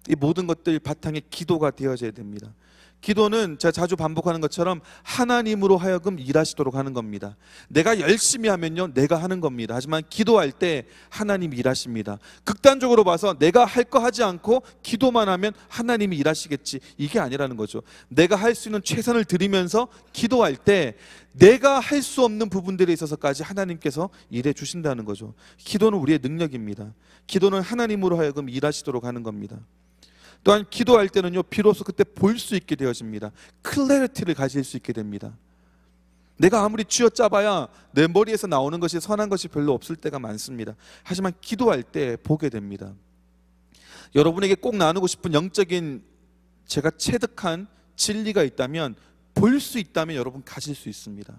이 모든 것들 바탕에 기도가 되어져야 됩니다. 기도는 제가 자주 반복하는 것처럼 하나님으로 하여금 일하시도록 하는 겁니다. 내가 열심히 하면요, 내가 하는 겁니다. 하지만 기도할 때 하나님이 일하십니다. 극단적으로 봐서 내가 할 거 하지 않고 기도만 하면 하나님이 일하시겠지, 이게 아니라는 거죠. 내가 할 수 있는 최선을 들이면서 기도할 때 내가 할 수 없는 부분들에 있어서까지 하나님께서 일해 주신다는 거죠. 기도는 우리의 능력입니다. 기도는 하나님으로 하여금 일하시도록 하는 겁니다. 또한 기도할 때는요, 비로소 그때 볼 수 있게 되어집니다. 클래리티를 가질 수 있게 됩니다. 내가 아무리 쥐어짜봐야 내 머리에서 나오는 것이 선한 것이 별로 없을 때가 많습니다. 하지만 기도할 때 보게 됩니다. 여러분에게 꼭 나누고 싶은 영적인 제가 체득한 진리가 있다면, 볼 수 있다면 여러분 가질 수 있습니다.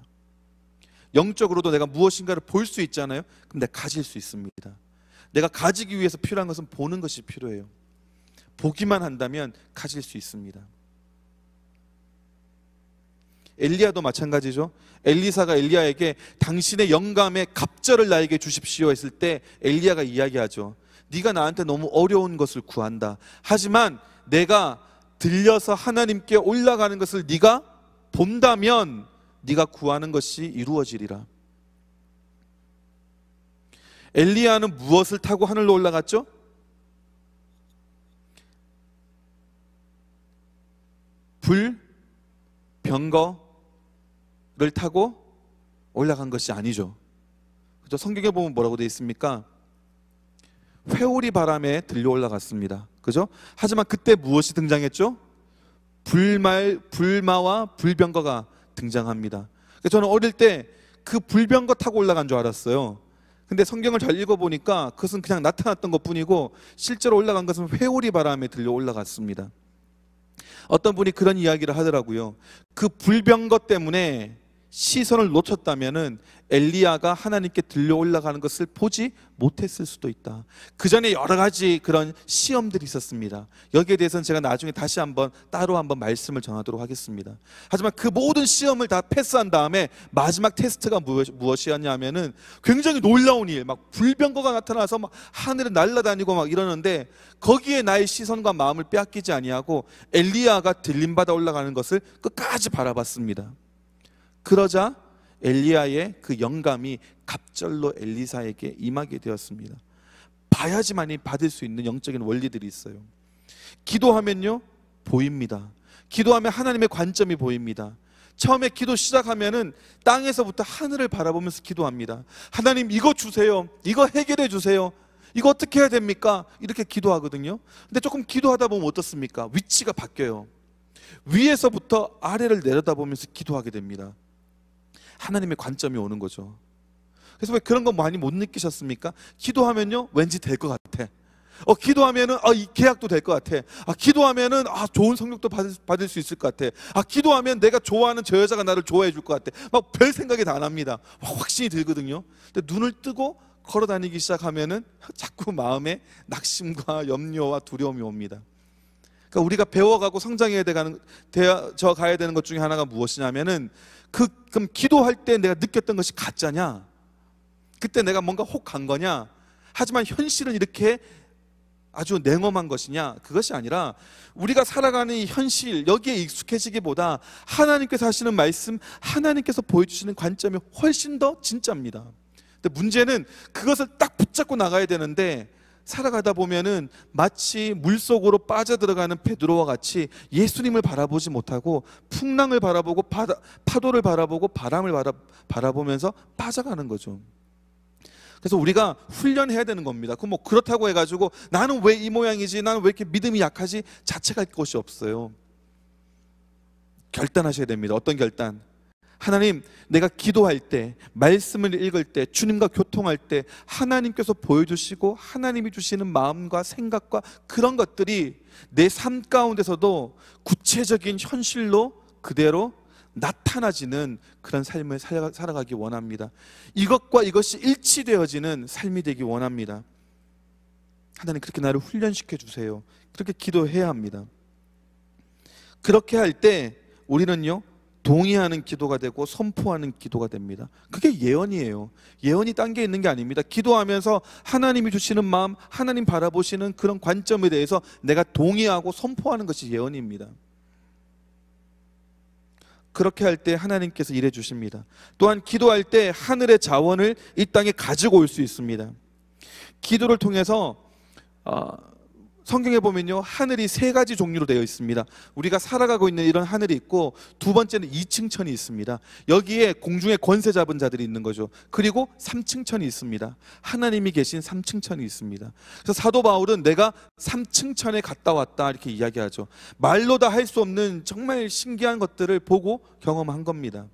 영적으로도 내가 무엇인가를 볼 수 있잖아요. 그럼 내가 가질 수 있습니다. 내가 가지기 위해서 필요한 것은 보는 것이 필요해요. 보기만 한다면 가질 수 있습니다. 엘리야도 마찬가지죠. 엘리사가 엘리야에게 당신의 영감의 갑절을 나에게 주십시오 했을 때 엘리야가 이야기하죠. 네가 나한테 너무 어려운 것을 구한다. 하지만 내가 들려서 하나님께 올라가는 것을 네가 본다면 네가 구하는 것이 이루어지리라. 엘리야는 무엇을 타고 하늘로 올라갔죠? 병거를 타고 올라간 것이 아니죠. 그죠? 성경에 보면 뭐라고 되어 있습니까? 회오리 바람에 들려 올라갔습니다. 그죠? 하지만 그때 무엇이 등장했죠? 불마와 불병거가 등장합니다. 저는 어릴 때 그 불병거 타고 올라간 줄 알았어요. 근데 성경을 잘 읽어보니까 그것은 그냥 나타났던 것뿐이고 실제로 올라간 것은 회오리 바람에 들려 올라갔습니다. 어떤 분이 그런 이야기를 하더라고요. 그 불병거 때문에 시선을 놓쳤다면은 엘리야가 하나님께 들려 올라가는 것을 보지 못했을 수도 있다. 그 전에 여러 가지 그런 시험들이 있었습니다. 여기에 대해서는 제가 나중에 다시 따로 한번 말씀을 전하도록 하겠습니다. 하지만 그 모든 시험을 다 패스한 다음에 마지막 테스트가 무엇이었냐면은 굉장히 놀라운 일, 막 불병거가 나타나서 막 하늘에 날아다니고 막 이러는데 거기에 나의 시선과 마음을 빼앗기지 아니하고 엘리야가 들림받아 올라가는 것을 끝까지 바라봤습니다. 그러자 엘리야의 그 영감이 갑절로 엘리사에게 임하게 되었습니다. 봐야지만이 받을 수 있는 영적인 원리들이 있어요. 기도하면요, 보입니다. 기도하면 하나님의 관점이 보입니다. 처음에 기도 시작하면은 땅에서부터 하늘을 바라보면서 기도합니다. 하나님 이거 주세요. 이거 해결해 주세요. 이거 어떻게 해야 됩니까? 이렇게 기도하거든요. 근데 조금 기도하다 보면 어떻습니까? 위치가 바뀌어요. 위에서부터 아래를 내려다보면서 기도하게 됩니다. 하나님의 관점이 오는 거죠. 그래서 왜 그런 거 많이 못 느끼셨습니까? 기도하면요 왠지 될 것 같아. 기도하면은 이 계약도 될 것 같아. 기도하면은 좋은 성욕도 받을 수 있을 것 같아. 기도하면 내가 좋아하는 저 여자가 나를 좋아해 줄 것 같아. 막 별 생각이 다 납니다. 확신이 들거든요. 근데 눈을 뜨고 걸어 다니기 시작하면은 자꾸 마음에 낙심과 염려와 두려움이 옵니다. 그러니까 우리가 배워가고 성장해야 가야 되는 것 중에 하나가 무엇이냐면은 그럼 기도할 때 내가 느꼈던 것이 가짜냐? 그때 내가 뭔가 혹 간 거냐? 하지만 현실은 이렇게 아주 냉엄한 것이냐? 그것이 아니라 우리가 살아가는 이 현실 여기에 익숙해지기보다 하나님께서 하시는 말씀, 하나님께서 보여주시는 관점이 훨씬 더 진짜입니다. 근데 문제는 그것을 딱 붙잡고 나가야 되는데 살아가다 보면은 마치 물속으로 빠져들어가는 베드로와 같이 예수님을 바라보지 못하고 풍랑을 바라보고 파도를 바라보고 바람을 바라보면서 빠져가는 거죠. 그래서 우리가 훈련해야 되는 겁니다. 그럼 그렇다고 해가지고 나는 왜 이 모양이지, 나는 왜 이렇게 믿음이 약하지 자책할 것이 없어요. 결단하셔야 됩니다. 어떤 결단? 하나님, 내가 기도할 때, 말씀을 읽을 때, 주님과 교통할 때 하나님께서 보여주시고 하나님이 주시는 마음과 생각과 그런 것들이 내 삶 가운데서도 구체적인 현실로 그대로 나타나지는 그런 삶을 살아가기 원합니다. 이것과 이것이 일치되어지는 삶이 되기 원합니다. 하나님 그렇게 나를 훈련시켜 주세요. 그렇게 기도해야 합니다. 그렇게 할 때 우리는요 동의하는 기도가 되고 선포하는 기도가 됩니다. 그게 예언이에요. 예언이 딴 게 있는 게 아닙니다. 기도하면서 하나님이 주시는 마음, 하나님 바라보시는 그런 관점에 대해서 내가 동의하고 선포하는 것이 예언입니다. 그렇게 할 때 하나님께서 일해 주십니다. 또한 기도할 때 하늘의 자원을 이 땅에 가지고 올 수 있습니다. 기도를 통해서 성경에 보면요 하늘이 세 가지 종류로 되어 있습니다. 우리가 살아가고 있는 이런 하늘이 있고, 두 번째는 2층천이 있습니다. 여기에 공중에 권세 잡은 자들이 있는 거죠. 그리고 3층천이 있습니다. 하나님이 계신 3층천이 있습니다. 그래서 사도 바울은 내가 3층천에 갔다 왔다 이렇게 이야기하죠. 말로 다 할 수 없는 정말 신기한 것들을 보고 경험한 겁니다.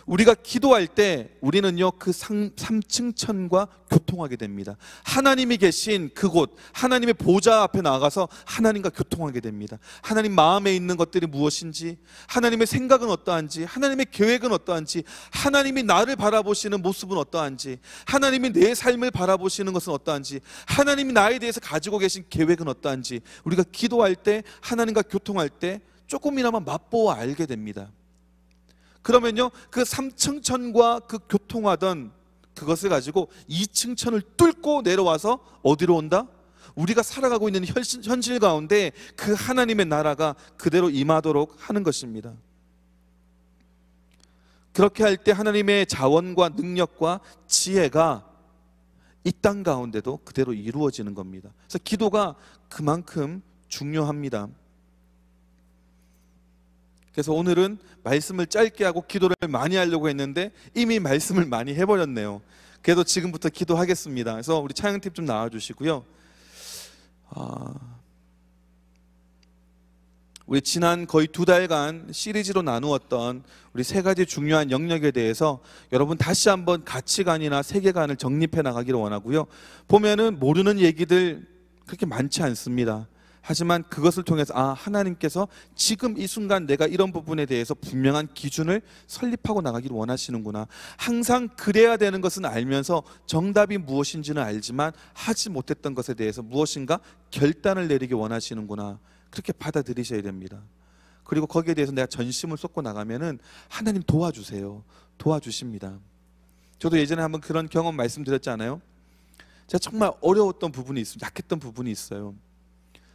우리가 기도할 때 우리는요 그 3층천과 교통하게 됩니다. 하나님이 계신 그곳, 하나님의 보좌 앞에 나가서 하나님과 교통하게 됩니다. 하나님 마음에 있는 것들이 무엇인지, 하나님의 생각은 어떠한지, 하나님의 계획은 어떠한지, 하나님이 나를 바라보시는 모습은 어떠한지, 하나님이 내 삶을 바라보시는 것은 어떠한지, 하나님이 나에 대해서 가지고 계신 계획은 어떠한지, 우리가 기도할 때 하나님과 교통할 때 조금이나마 맛보아 알게 됩니다. 그러면요 그 3층천과 그 교통하던 그것을 가지고 2층천을 뚫고 내려와서 어디로 온다? 우리가 살아가고 있는 현실 가운데 그 하나님의 나라가 그대로 임하도록 하는 것입니다. 그렇게 할 때 하나님의 자원과 능력과 지혜가 이 땅 가운데도 그대로 이루어지는 겁니다. 그래서 기도가 그만큼 중요합니다. 그래서 오늘은 말씀을 짧게 하고 기도를 많이 하려고 했는데 이미 말씀을 많이 해버렸네요. 그래도 지금부터 기도하겠습니다. 그래서 우리 찬양팀 좀 나와주시고요. 우리 지난 거의 2달간 시리즈로 나누었던 우리 세 가지 중요한 영역에 대해서 여러분 다시 한번 가치관이나 세계관을 정립해 나가기를 원하고요. 보면은 모르는 얘기들 그렇게 많지 않습니다. 하지만 그것을 통해서 하나님께서 지금 이 순간 내가 이런 부분에 대해서 분명한 기준을 설립하고 나가기를 원하시는구나. 항상 그래야 되는 것은 알면서 정답이 무엇인지는 알지만 하지 못했던 것에 대해서 무엇인가 결단을 내리기 원하시는구나. 그렇게 받아들이셔야 됩니다. 그리고 거기에 대해서 내가 전심을 쏟고 나가면은 하나님 도와주세요. 도와주십니다. 저도 예전에 한번 그런 경험 말씀드렸잖아요. 제가 정말 어려웠던 부분이 있어요. 약했던 부분이 있어요.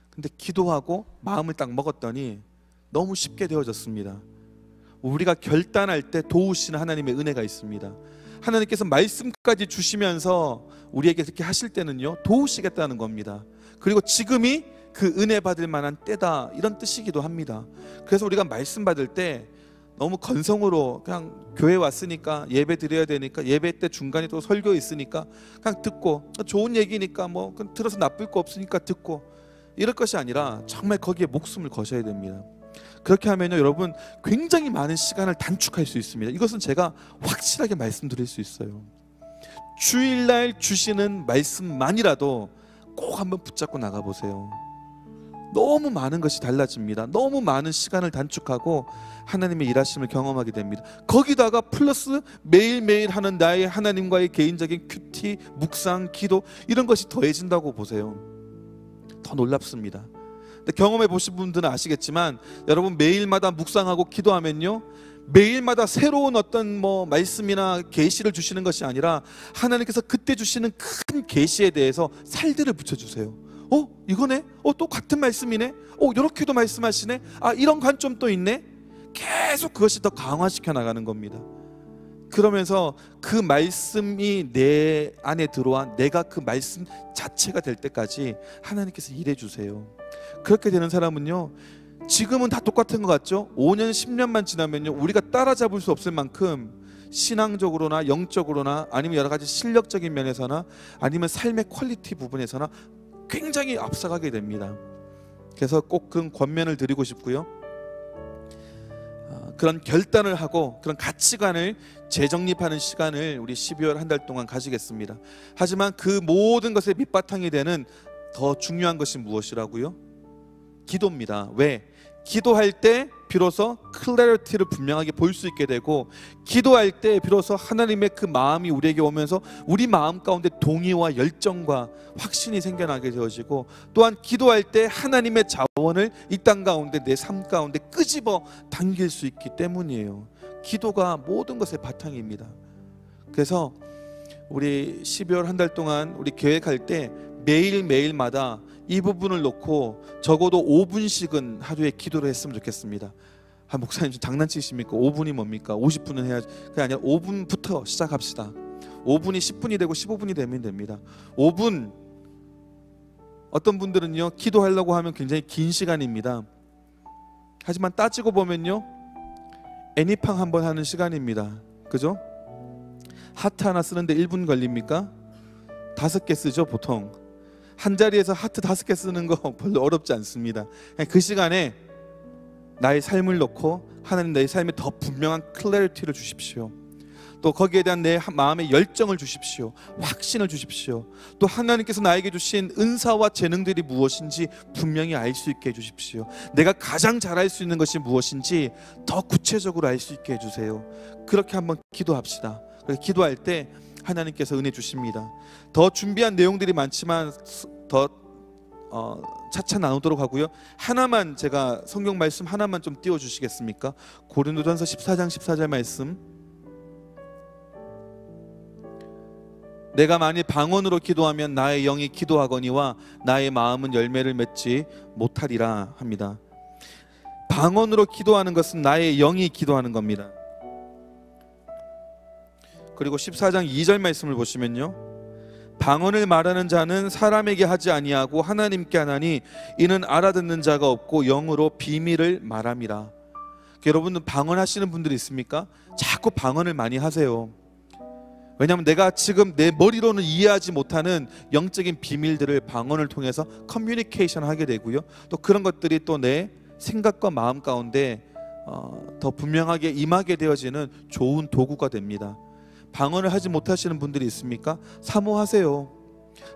근데 기도하고 마음을 딱 먹었더니 너무 쉽게 되어졌습니다. 우리가 결단할 때 도우시는 하나님의 은혜가 있습니다. 하나님께서 말씀까지 주시면서 우리에게 그렇게 하실 때는요 도우시겠다는 겁니다. 그리고 지금이 그 은혜 받을 만한 때다, 이런 뜻이기도 합니다. 그래서 우리가 말씀 받을 때 너무 건성으로 그냥 교회 왔으니까 예배 드려야 되니까 예배 때 중간에 또 설교 있으니까 그냥 듣고, 좋은 얘기니까 뭐 들어서 나쁠 거 없으니까 듣고, 이럴 것이 아니라 정말 거기에 목숨을 거셔야 됩니다. 그렇게 하면요, 여러분, 굉장히 많은 시간을 단축할 수 있습니다. 이것은 제가 확실하게 말씀드릴 수 있어요. 주일날 주시는 말씀만이라도 꼭 한번 붙잡고 나가보세요. 너무 많은 것이 달라집니다. 너무 많은 시간을 단축하고 하나님의 일하심을 경험하게 됩니다. 거기다가 플러스 매일매일 하는 나의 하나님과의 개인적인 큐티, 묵상, 기도, 이런 것이 더해진다고 보세요. 더 놀랍습니다. 근데 경험해 보신 분들은 아시겠지만, 여러분 매일마다 묵상하고 기도하면요, 매일마다 새로운 어떤 말씀이나 계시를 주시는 것이 아니라 하나님께서 그때 주시는 큰 계시에 대해서 살들을 붙여주세요. 이거네? 또 같은 말씀이네? 이렇게도 말씀하시네? 이런 관점 또 있네? 계속 그것이 더 강화시켜 나가는 겁니다. 그러면서 그 말씀이 내 안에 들어와 내가 그 말씀 자체가 될 때까지 하나님께서 일해 주세요. 그렇게 되는 사람은요, 지금은 다 똑같은 것 같죠? 5년 10년만 지나면요, 우리가 따라잡을 수 없을 만큼 신앙적으로나 영적으로나 아니면 여러 가지 실력적인 면에서나 아니면 삶의 퀄리티 부분에서나 굉장히 앞서가게 됩니다. 그래서 꼭 그 권면을 드리고 싶고요, 그런 결단을 하고 그런 가치관을 재정립하는 시간을 우리 12월 한 달 동안 가지겠습니다. 하지만 그 모든 것의 밑바탕이 되는 더 중요한 것이 무엇이라고요? 기도입니다. 왜? 기도할 때 비로소 클래리티를 분명하게 볼 수 있게 되고, 기도할 때 비로소 하나님의 그 마음이 우리에게 오면서 우리 마음 가운데 동의와 열정과 확신이 생겨나게 되어지고, 또한 기도할 때 하나님의 자원을 이 땅 가운데 내 삶 가운데 끄집어 당길 수 있기 때문이에요. 기도가 모든 것의 바탕입니다. 그래서 우리 12월 한 달 동안 우리 계획할 때 매일매일마다 이 부분을 놓고 적어도 5분씩은 하루에 기도를 했으면 좋겠습니다. 목사님 좀 장난치십니까? 5분이 뭡니까? 50분은 해야지. 그게 아니라 5분부터 시작합시다. 5분이 10분이 되고 15분이 되면 됩니다. 5분, 어떤 분들은요, 기도하려고 하면 굉장히 긴 시간입니다. 하지만 따지고 보면요, 애니팡 한번 하는 시간입니다. 그죠? 하트 하나 쓰는데 1분 걸립니까? 5개 쓰죠, 보통. 한 자리에서 하트 5개 쓰는 거 별로 어렵지 않습니다. 그 시간에 나의 삶을 놓고 하나님 내 삶에 더 분명한 클래리티를 주십시오. 또 거기에 대한 내 마음의 열정을 주십시오. 확신을 주십시오. 또 하나님께서 나에게 주신 은사와 재능들이 무엇인지 분명히 알 수 있게 해주십시오. 내가 가장 잘할 수 있는 것이 무엇인지 더 구체적으로 알 수 있게 해주세요. 그렇게 한번 기도합시다. 기도할 때 하나님께서 은혜 주십니다. 더 준비한 내용들이 많지만 더 차차 나누도록 하고요. 하나만, 제가 성경 말씀 하나만 좀 띄워주시겠습니까? 고린도전서 14장 14절 말씀. 내가 만일 방언으로 기도하면 나의 영이 기도하거니와 나의 마음은 열매를 맺지 못하리라 합니다. 방언으로 기도하는 것은 나의 영이 기도하는 겁니다. 그리고 14장 2절 말씀을 보시면요, 방언을 말하는 자는 사람에게 하지 아니하고 하나님께 하나니 이는 알아듣는 자가 없고 영으로 비밀을 말함이라. 여러분들 방언하시는 분들이 있습니까? 자꾸 방언을 많이 하세요. 왜냐하면 내가 지금 내 머리로는 이해하지 못하는 영적인 비밀들을 방언을 통해서 커뮤니케이션 하게 되고요, 또 그런 것들이 또 내 생각과 마음 가운데 더 분명하게 임하게 되어지는 좋은 도구가 됩니다. 방언을 하지 못하시는 분들이 있습니까? 사모하세요.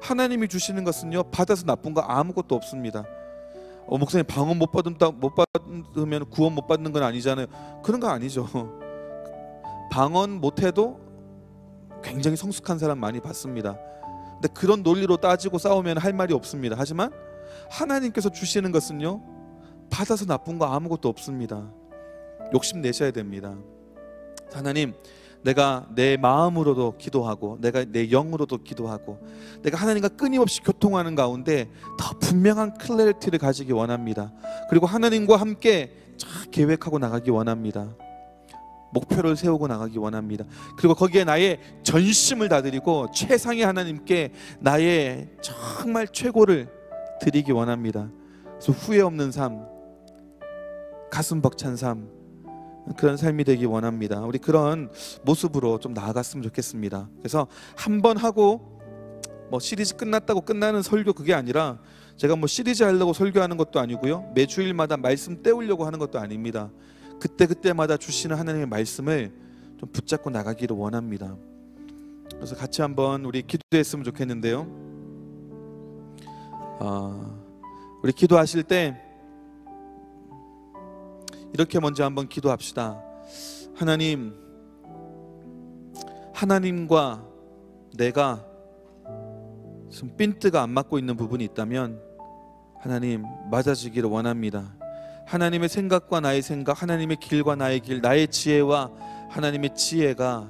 하나님이 주시는 것은요, 받아서 나쁜 거 아무것도 없습니다. 목사님 방언 못 받으면 구원 못 받는 건 아니잖아요. 그런 거 아니죠. 방언 못해도 굉장히 성숙한 사람 많이 봤습니다. 근데 그런 논리로 따지고 싸우면 할 말이 없습니다. 하지만 하나님께서 주시는 것은요, 받아서 나쁜 거 아무것도 없습니다. 욕심내셔야 됩니다. 하나님, 내가 내 마음으로도 기도하고 내가 내 영으로도 기도하고 내가 하나님과 끊임없이 교통하는 가운데 더 분명한 클래리티를 가지기 원합니다. 그리고 하나님과 함께 계획하고 나가기 원합니다. 목표를 세우고 나가기 원합니다. 그리고 거기에 나의 전심을 다 드리고 최상의 하나님께 나의 정말 최고를 드리기 원합니다. 그래서 후회 없는 삶, 가슴 벅찬 삶, 그런 삶이 되기 원합니다. 우리 그런 모습으로 좀 나아갔으면 좋겠습니다. 그래서 한 번 하고 시리즈 끝났다고 끝나는 설교, 그게 아니라 제가 시리즈 하려고 설교하는 것도 아니고요, 매주일마다 말씀 때우려고 하는 것도 아닙니다. 그때그때마다 주시는 하나님의 말씀을 좀 붙잡고 나가기를 원합니다. 그래서 같이 한번 우리 기도했으면 좋겠는데요. 우리 기도하실 때 이렇게 먼저 한번 기도합시다. 하나님, 하나님과 내가 좀 핀트가 안 맞고 있는 부분이 있다면 하나님 맞아지기를 원합니다. 하나님의 생각과 나의 생각, 하나님의 길과 나의 길, 나의 지혜와 하나님의 지혜가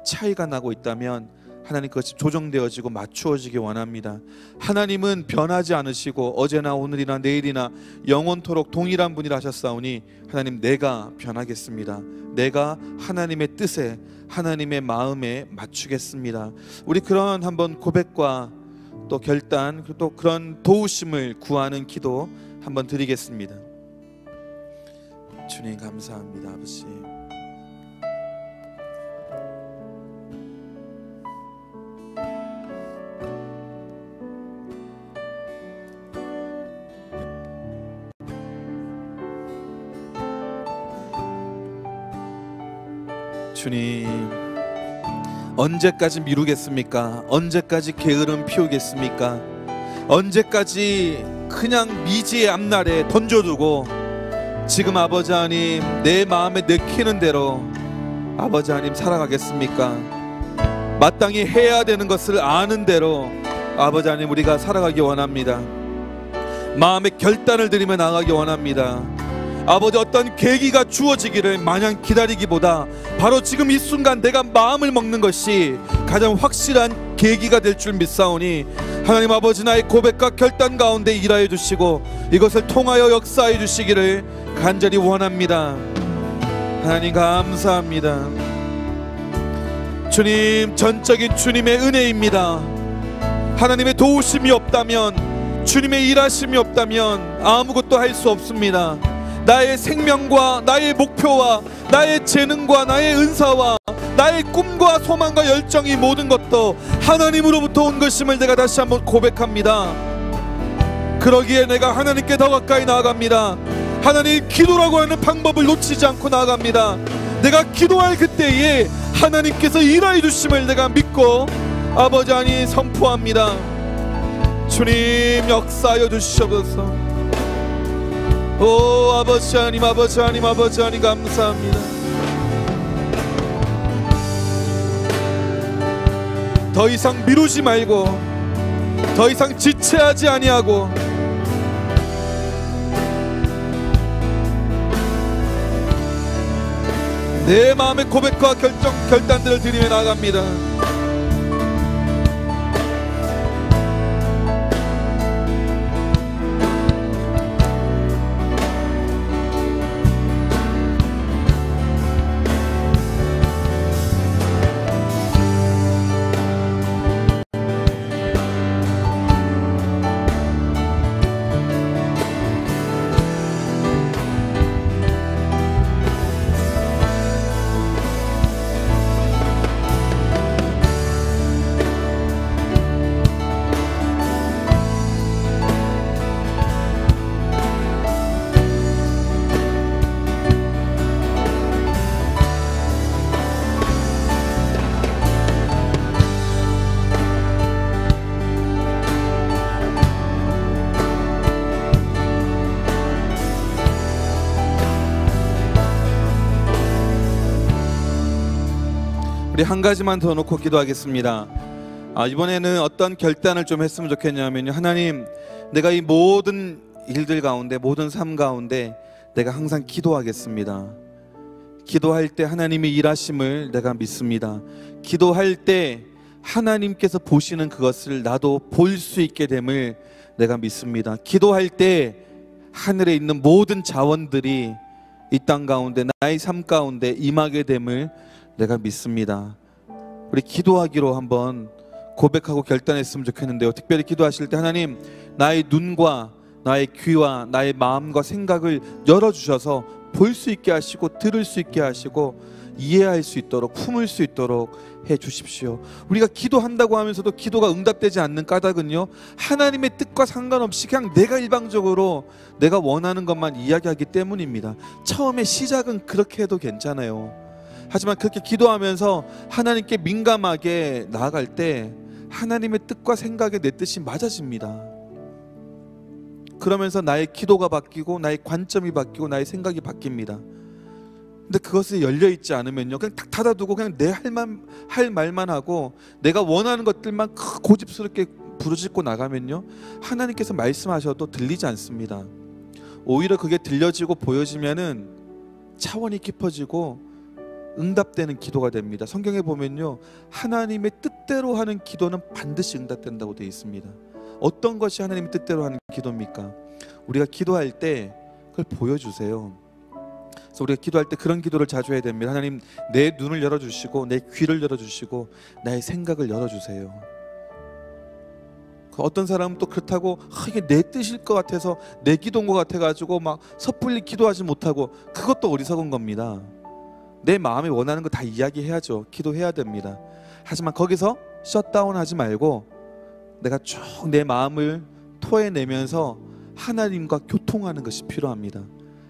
차이가 나고 있다면 하나님 그것이 조정되어지고 맞추어지기 원합니다. 하나님은 변하지 않으시고 어제나 오늘이나 내일이나 영원토록 동일한 분이라 하셨사오니 하나님, 내가 변하겠습니다. 내가 하나님의 뜻에, 하나님의 마음에 맞추겠습니다. 우리 그런 한번 고백과 또 결단, 또 그런 도우심을 구하는 기도 한번 드리겠습니다. 주님 감사합니다. 아버지, 주님, 언제까지 미루겠습니까? 언제까지 게으름 피우겠습니까? 언제까지 그냥 미지의 앞날에 던져두고 지금 아버지 하나님 내 마음에 내키는 대로 아버지 하나님 살아가겠습니까? 마땅히 해야 되는 것을 아는 대로 아버지 하나님 우리가 살아가기 원합니다. 마음의 결단을 드리며 나가기 원합니다. 아버지, 어떤 계기가 주어지기를 마냥 기다리기보다 바로 지금 이 순간 내가 마음을 먹는 것이 가장 확실한 계기가 될 줄 믿사오니 하나님 아버지, 나의 고백과 결단 가운데 일하여 주시고 이것을 통하여 역사해 주시기를 간절히 원합니다. 하나님 감사합니다. 주님, 전적인 주님의 은혜입니다. 하나님의 도우심이 없다면, 주님의 일하심이 없다면 아무것도 할 수 없습니다. 나의 생명과 나의 목표와 나의 재능과 나의 은사와 나의 꿈과 소망과 열정이 모든 것도 하나님으로부터 온 것임을 내가 다시 한번 고백합니다. 그러기에 내가 하나님께 더 가까이 나아갑니다. 하나님, 기도라고 하는 방법을 놓치지 않고 나아갑니다. 내가 기도할 그때에 하나님께서 일하여 주심을 내가 믿고 아버지 하나님 선포합니다. 주님, 역사하여 주시옵소서. 오 아버지 하나님, 아버지 하나님, 아버지 하나님 감사합니다. 더 이상 미루지 말고 더 이상 지체하지 아니하고 내 마음의 고백과 결단들을 드리며 나아갑니다. 우리 한 가지만 더 놓고 기도하겠습니다. 이번에는 어떤 결단을 좀 했으면 좋겠냐면요, 하나님, 내가 이 모든 일들 가운데, 모든 삶 가운데 내가 항상 기도하겠습니다. 기도할 때 하나님의 일하심을 내가 믿습니다. 기도할 때 하나님께서 보시는 그것을 나도 볼 수 있게 됨을 내가 믿습니다. 기도할 때 하늘에 있는 모든 자원들이 이 땅 가운데, 나의 삶 가운데 임하게 됨을 내가 믿습니다. 우리 기도하기로 한번 고백하고 결단했으면 좋겠는데요, 특별히 기도하실 때 하나님, 나의 눈과 나의 귀와 나의 마음과 생각을 열어주셔서 볼 수 있게 하시고 들을 수 있게 하시고 이해할 수 있도록 품을 수 있도록 해 주십시오. 우리가 기도한다고 하면서도 기도가 응답되지 않는 까닭은요, 하나님의 뜻과 상관없이 그냥 내가 일방적으로 내가 원하는 것만 이야기하기 때문입니다. 처음에 시작은 그렇게 해도 괜찮아요. 하지만 그렇게 기도하면서 하나님께 민감하게 나아갈 때 하나님의 뜻과 생각에 내 뜻이 맞아집니다. 그러면서 나의 기도가 바뀌고 나의 관점이 바뀌고 나의 생각이 바뀝니다. 근데 그것에 열려있지 않으면요, 그냥 탁 닫아두고 그냥 내 할 말만 하고 내가 원하는 것들만 고집스럽게 부르짖고 나가면요, 하나님께서 말씀하셔도 들리지 않습니다. 오히려 그게 들려지고 보여지면은 차원이 깊어지고 응답되는 기도가 됩니다. 성경에 보면요, 하나님의 뜻대로 하는 기도는 반드시 응답된다고 되어 있습니다. 어떤 것이 하나님의 뜻대로 하는 기도입니까? 우리가 기도할 때 그걸 보여주세요. 그래서 우리가 기도할 때 그런 기도를 자주 해야 됩니다. 하나님, 내 눈을 열어주시고 내 귀를 열어주시고 나의 생각을 열어주세요. 어떤 사람은 또 그렇다고 이게 내 뜻일 것 같아서 내 기도인 것 같아가지고 막 섣불리 기도하지 못하고, 그것도 어리석은 겁니다. 내 마음에 원하는 거 다 이야기해야죠. 기도해야 됩니다. 하지만 거기서 셧다운 하지 말고 내가 쭉 내 마음을 토해내면서 하나님과 교통하는 것이 필요합니다.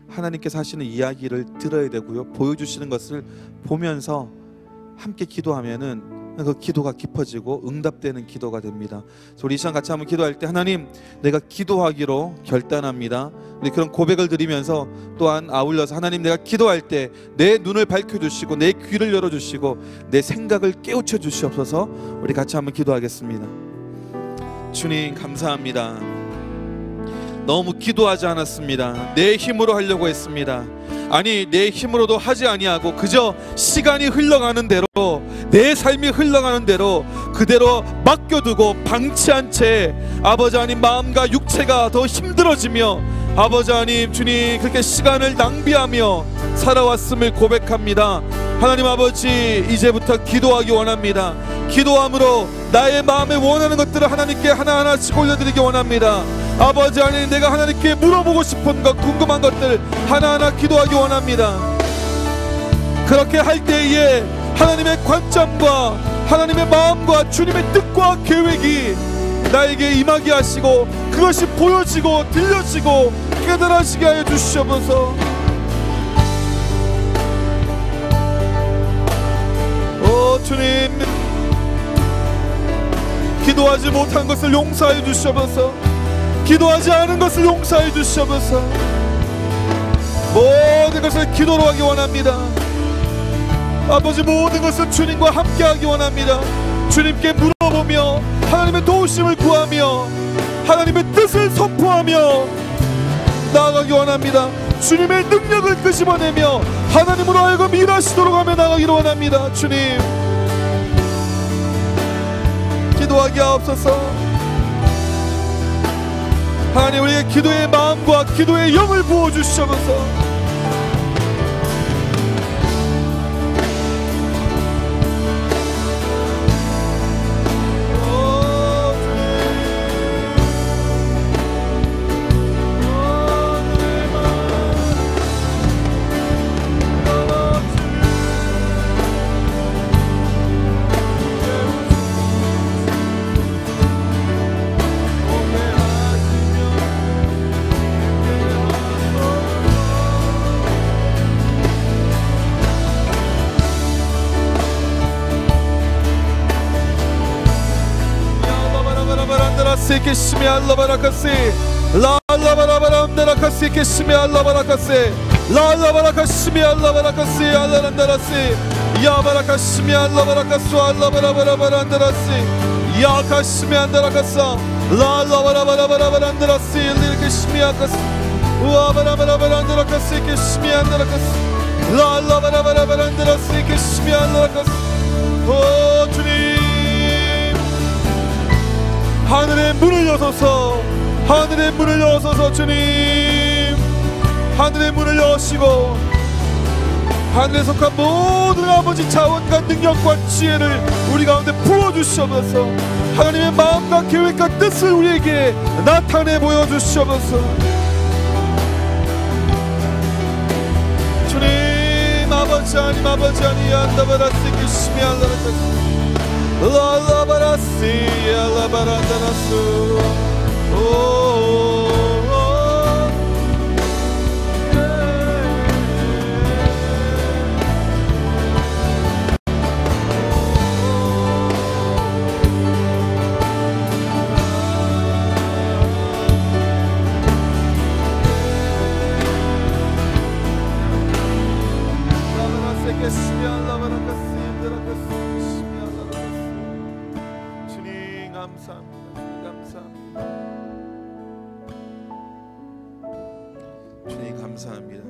하나님께서 하시는 이야기를 들어야 되고요, 보여주시는 것을 보면서 함께 기도하면은 그 기도가 깊어지고 응답되는 기도가 됩니다. 그래서 우리 이 시간 같이 한번 기도할 때, 하나님, 내가 기도하기로 결단합니다. 우리 그런 고백을 드리면서 또한 아울러서, 하나님, 내가 기도할 때 내 눈을 밝혀주시고 내 귀를 열어주시고 내 생각을 깨우쳐 주시옵소서. 우리 같이 한번 기도하겠습니다. 주님, 감사합니다. 너무 기도하지 않았습니다. 내 힘으로 하려고 했습니다. 아니, 내 힘으로도 하지 아니하고 그저 시간이 흘러가는 대로, 내 삶이 흘러가는 대로 그대로 맡겨두고 방치한 채 아버지 하나님, 마음과 육체가 더 힘들어지며 아버지 하나님, 주님, 그렇게 시간을 낭비하며 살아왔음을 고백합니다. 하나님 아버지, 이제부터 기도하기 원합니다. 기도함으로 나의 마음에 원하는 것들을 하나님께 하나하나씩 올려드리기 원합니다. 아버지 하나님, 내가 하나님께 물어보고 싶은 것, 궁금한 것들 하나하나 기도하기 원합니다. 그렇게 할 때에 하나님의 관점과 하나님의 마음과 주님의 뜻과 계획이 나에게 임하게 하시고 그것이 보여지고 들려지고 깨달아지게 하여 주시옵소서. 오 주님, 기도하지 못한 것을 용서하여 주시옵소서. 기도하지 않은 것을 용서해 주시옵소서. 모든 것을 기도로 하기 원합니다. 아버지, 모든 것을 주님과 함께 하기 원합니다. 주님께 물어보며 하나님의 도우심을 구하며 하나님의 뜻을 선포하며 나아가기 원합니다. 주님의 능력을 끄집어내며 하나님으로 하여금 일하시도록 하며 나가기를 원합니다. 주님, 기도하게 하옵소서. 하나님, 우리의 기도의 마음과 기도의 영을 부어주시옵소서. Kishmi Allah barakasi, la Allah barakasi, Kishmi Allah barakasi, la Allah barakashmi Allah barakasi, Allah andarasi, ya barakashmi Allah barakasu, Allah barandarasi, ya kashmi andarakasa, la Allah barandarasi, lir Kishmi akas, wa barandarakasi, Kishmi andarakasi, la Allah barandarasi, Kishmi andarakas. Oh 주님, 하늘의 문을 여소서, 하늘의 문을 여소서. 주님, 하늘의 문을 여시고 하늘에 속한 모든 아버지 자원과 능력과 지혜를 우리 가운데 부어주시옵소서. 하나님의 마음과 계획과 뜻을 우리에게 나타내 보여주시옵소서. 주님 아버지 하나님 아버지 하나님 안다바라스 기시미 알라라카스 라라바라시 알라바란다라스 오 주님 감사합니다. 감사합니다. 주님 감사합니다.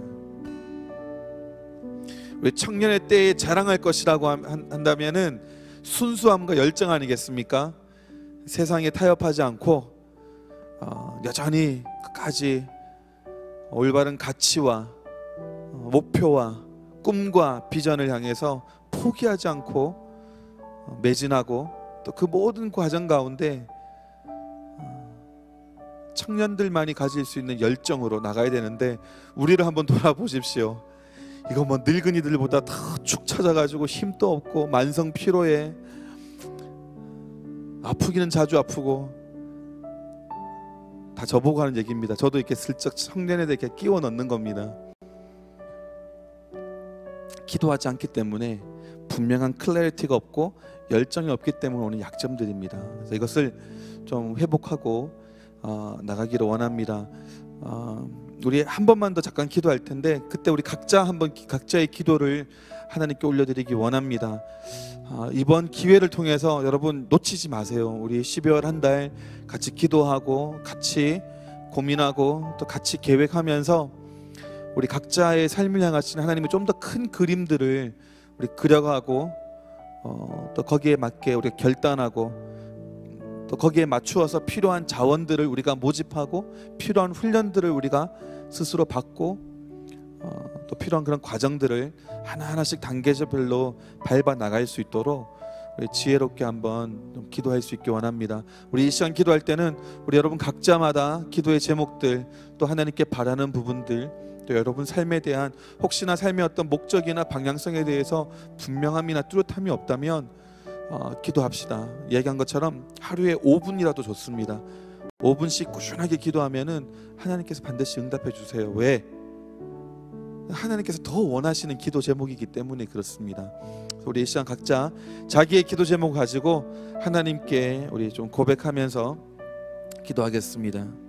우리 청년의 때에 자랑할 것이라고 한다면은 순수함과 열정 아니겠습니까? 세상에 타협하지 않고 여전히 끝까지 올바른 가치와 목표와 꿈과 비전을 향해서 포기하지 않고 매진하고 또 그 모든 과정 가운데 청년들만이 가질 수 있는 열정으로 나가야 되는데 우리를 한번 돌아보십시오. 이거 뭐 늙은이들보다 더 축 처져가지고 힘도 없고 만성 피로에 아프기는 자주 아프고 다 저보고 하는 얘기입니다. 저도 이렇게 슬쩍 청년에 이렇게 끼워 넣는 겁니다. 기도하지 않기 때문에 분명한 클래리티가 없고 열정이 없기 때문에 오는 약점들입니다. 그래서 이것을 좀 회복하고 나가기를 원합니다. 우리 한 번만 더 잠깐 기도할 텐데 그때 우리 각자 한번 각자의 기도를 하나님께 올려드리기 원합니다. 이번 기회를 통해서 여러분 놓치지 마세요. 우리 12월 한 달 같이 기도하고 같이 고민하고 또 같이 계획하면서 우리 각자의 삶을 향하신 하나님의 좀 더 큰 그림들을 우리 그려가고 또 거기에 맞게 우리가 결단하고 또 거기에 맞추어서 필요한 자원들을 우리가 모집하고 필요한 훈련들을 우리가 스스로 받고 또 필요한 그런 과정들을 하나하나씩 단계별로 밟아 나갈 수 있도록 우리 지혜롭게 한번 좀 기도할 수 있기 원합니다. 우리 이 시간 기도할 때는 우리 여러분 각자마다 기도의 제목들 또 하나님께 바라는 부분들 또 여러분 삶에 대한 혹시나 삶의 어떤 목적이나 방향성에 대해서 분명함이나 뚜렷함이 없다면 기도합시다. 얘기한 것처럼 하루에 5분이라도 좋습니다. 5분씩 꾸준하게 기도하면은 하나님께서 반드시 응답해 주세요. 왜? 하나님께서 더 원하시는 기도 제목이기 때문에 그렇습니다. 우리 이 시간 각자 자기의 기도 제목 가지고 하나님께 우리 좀 고백하면서 기도하겠습니다.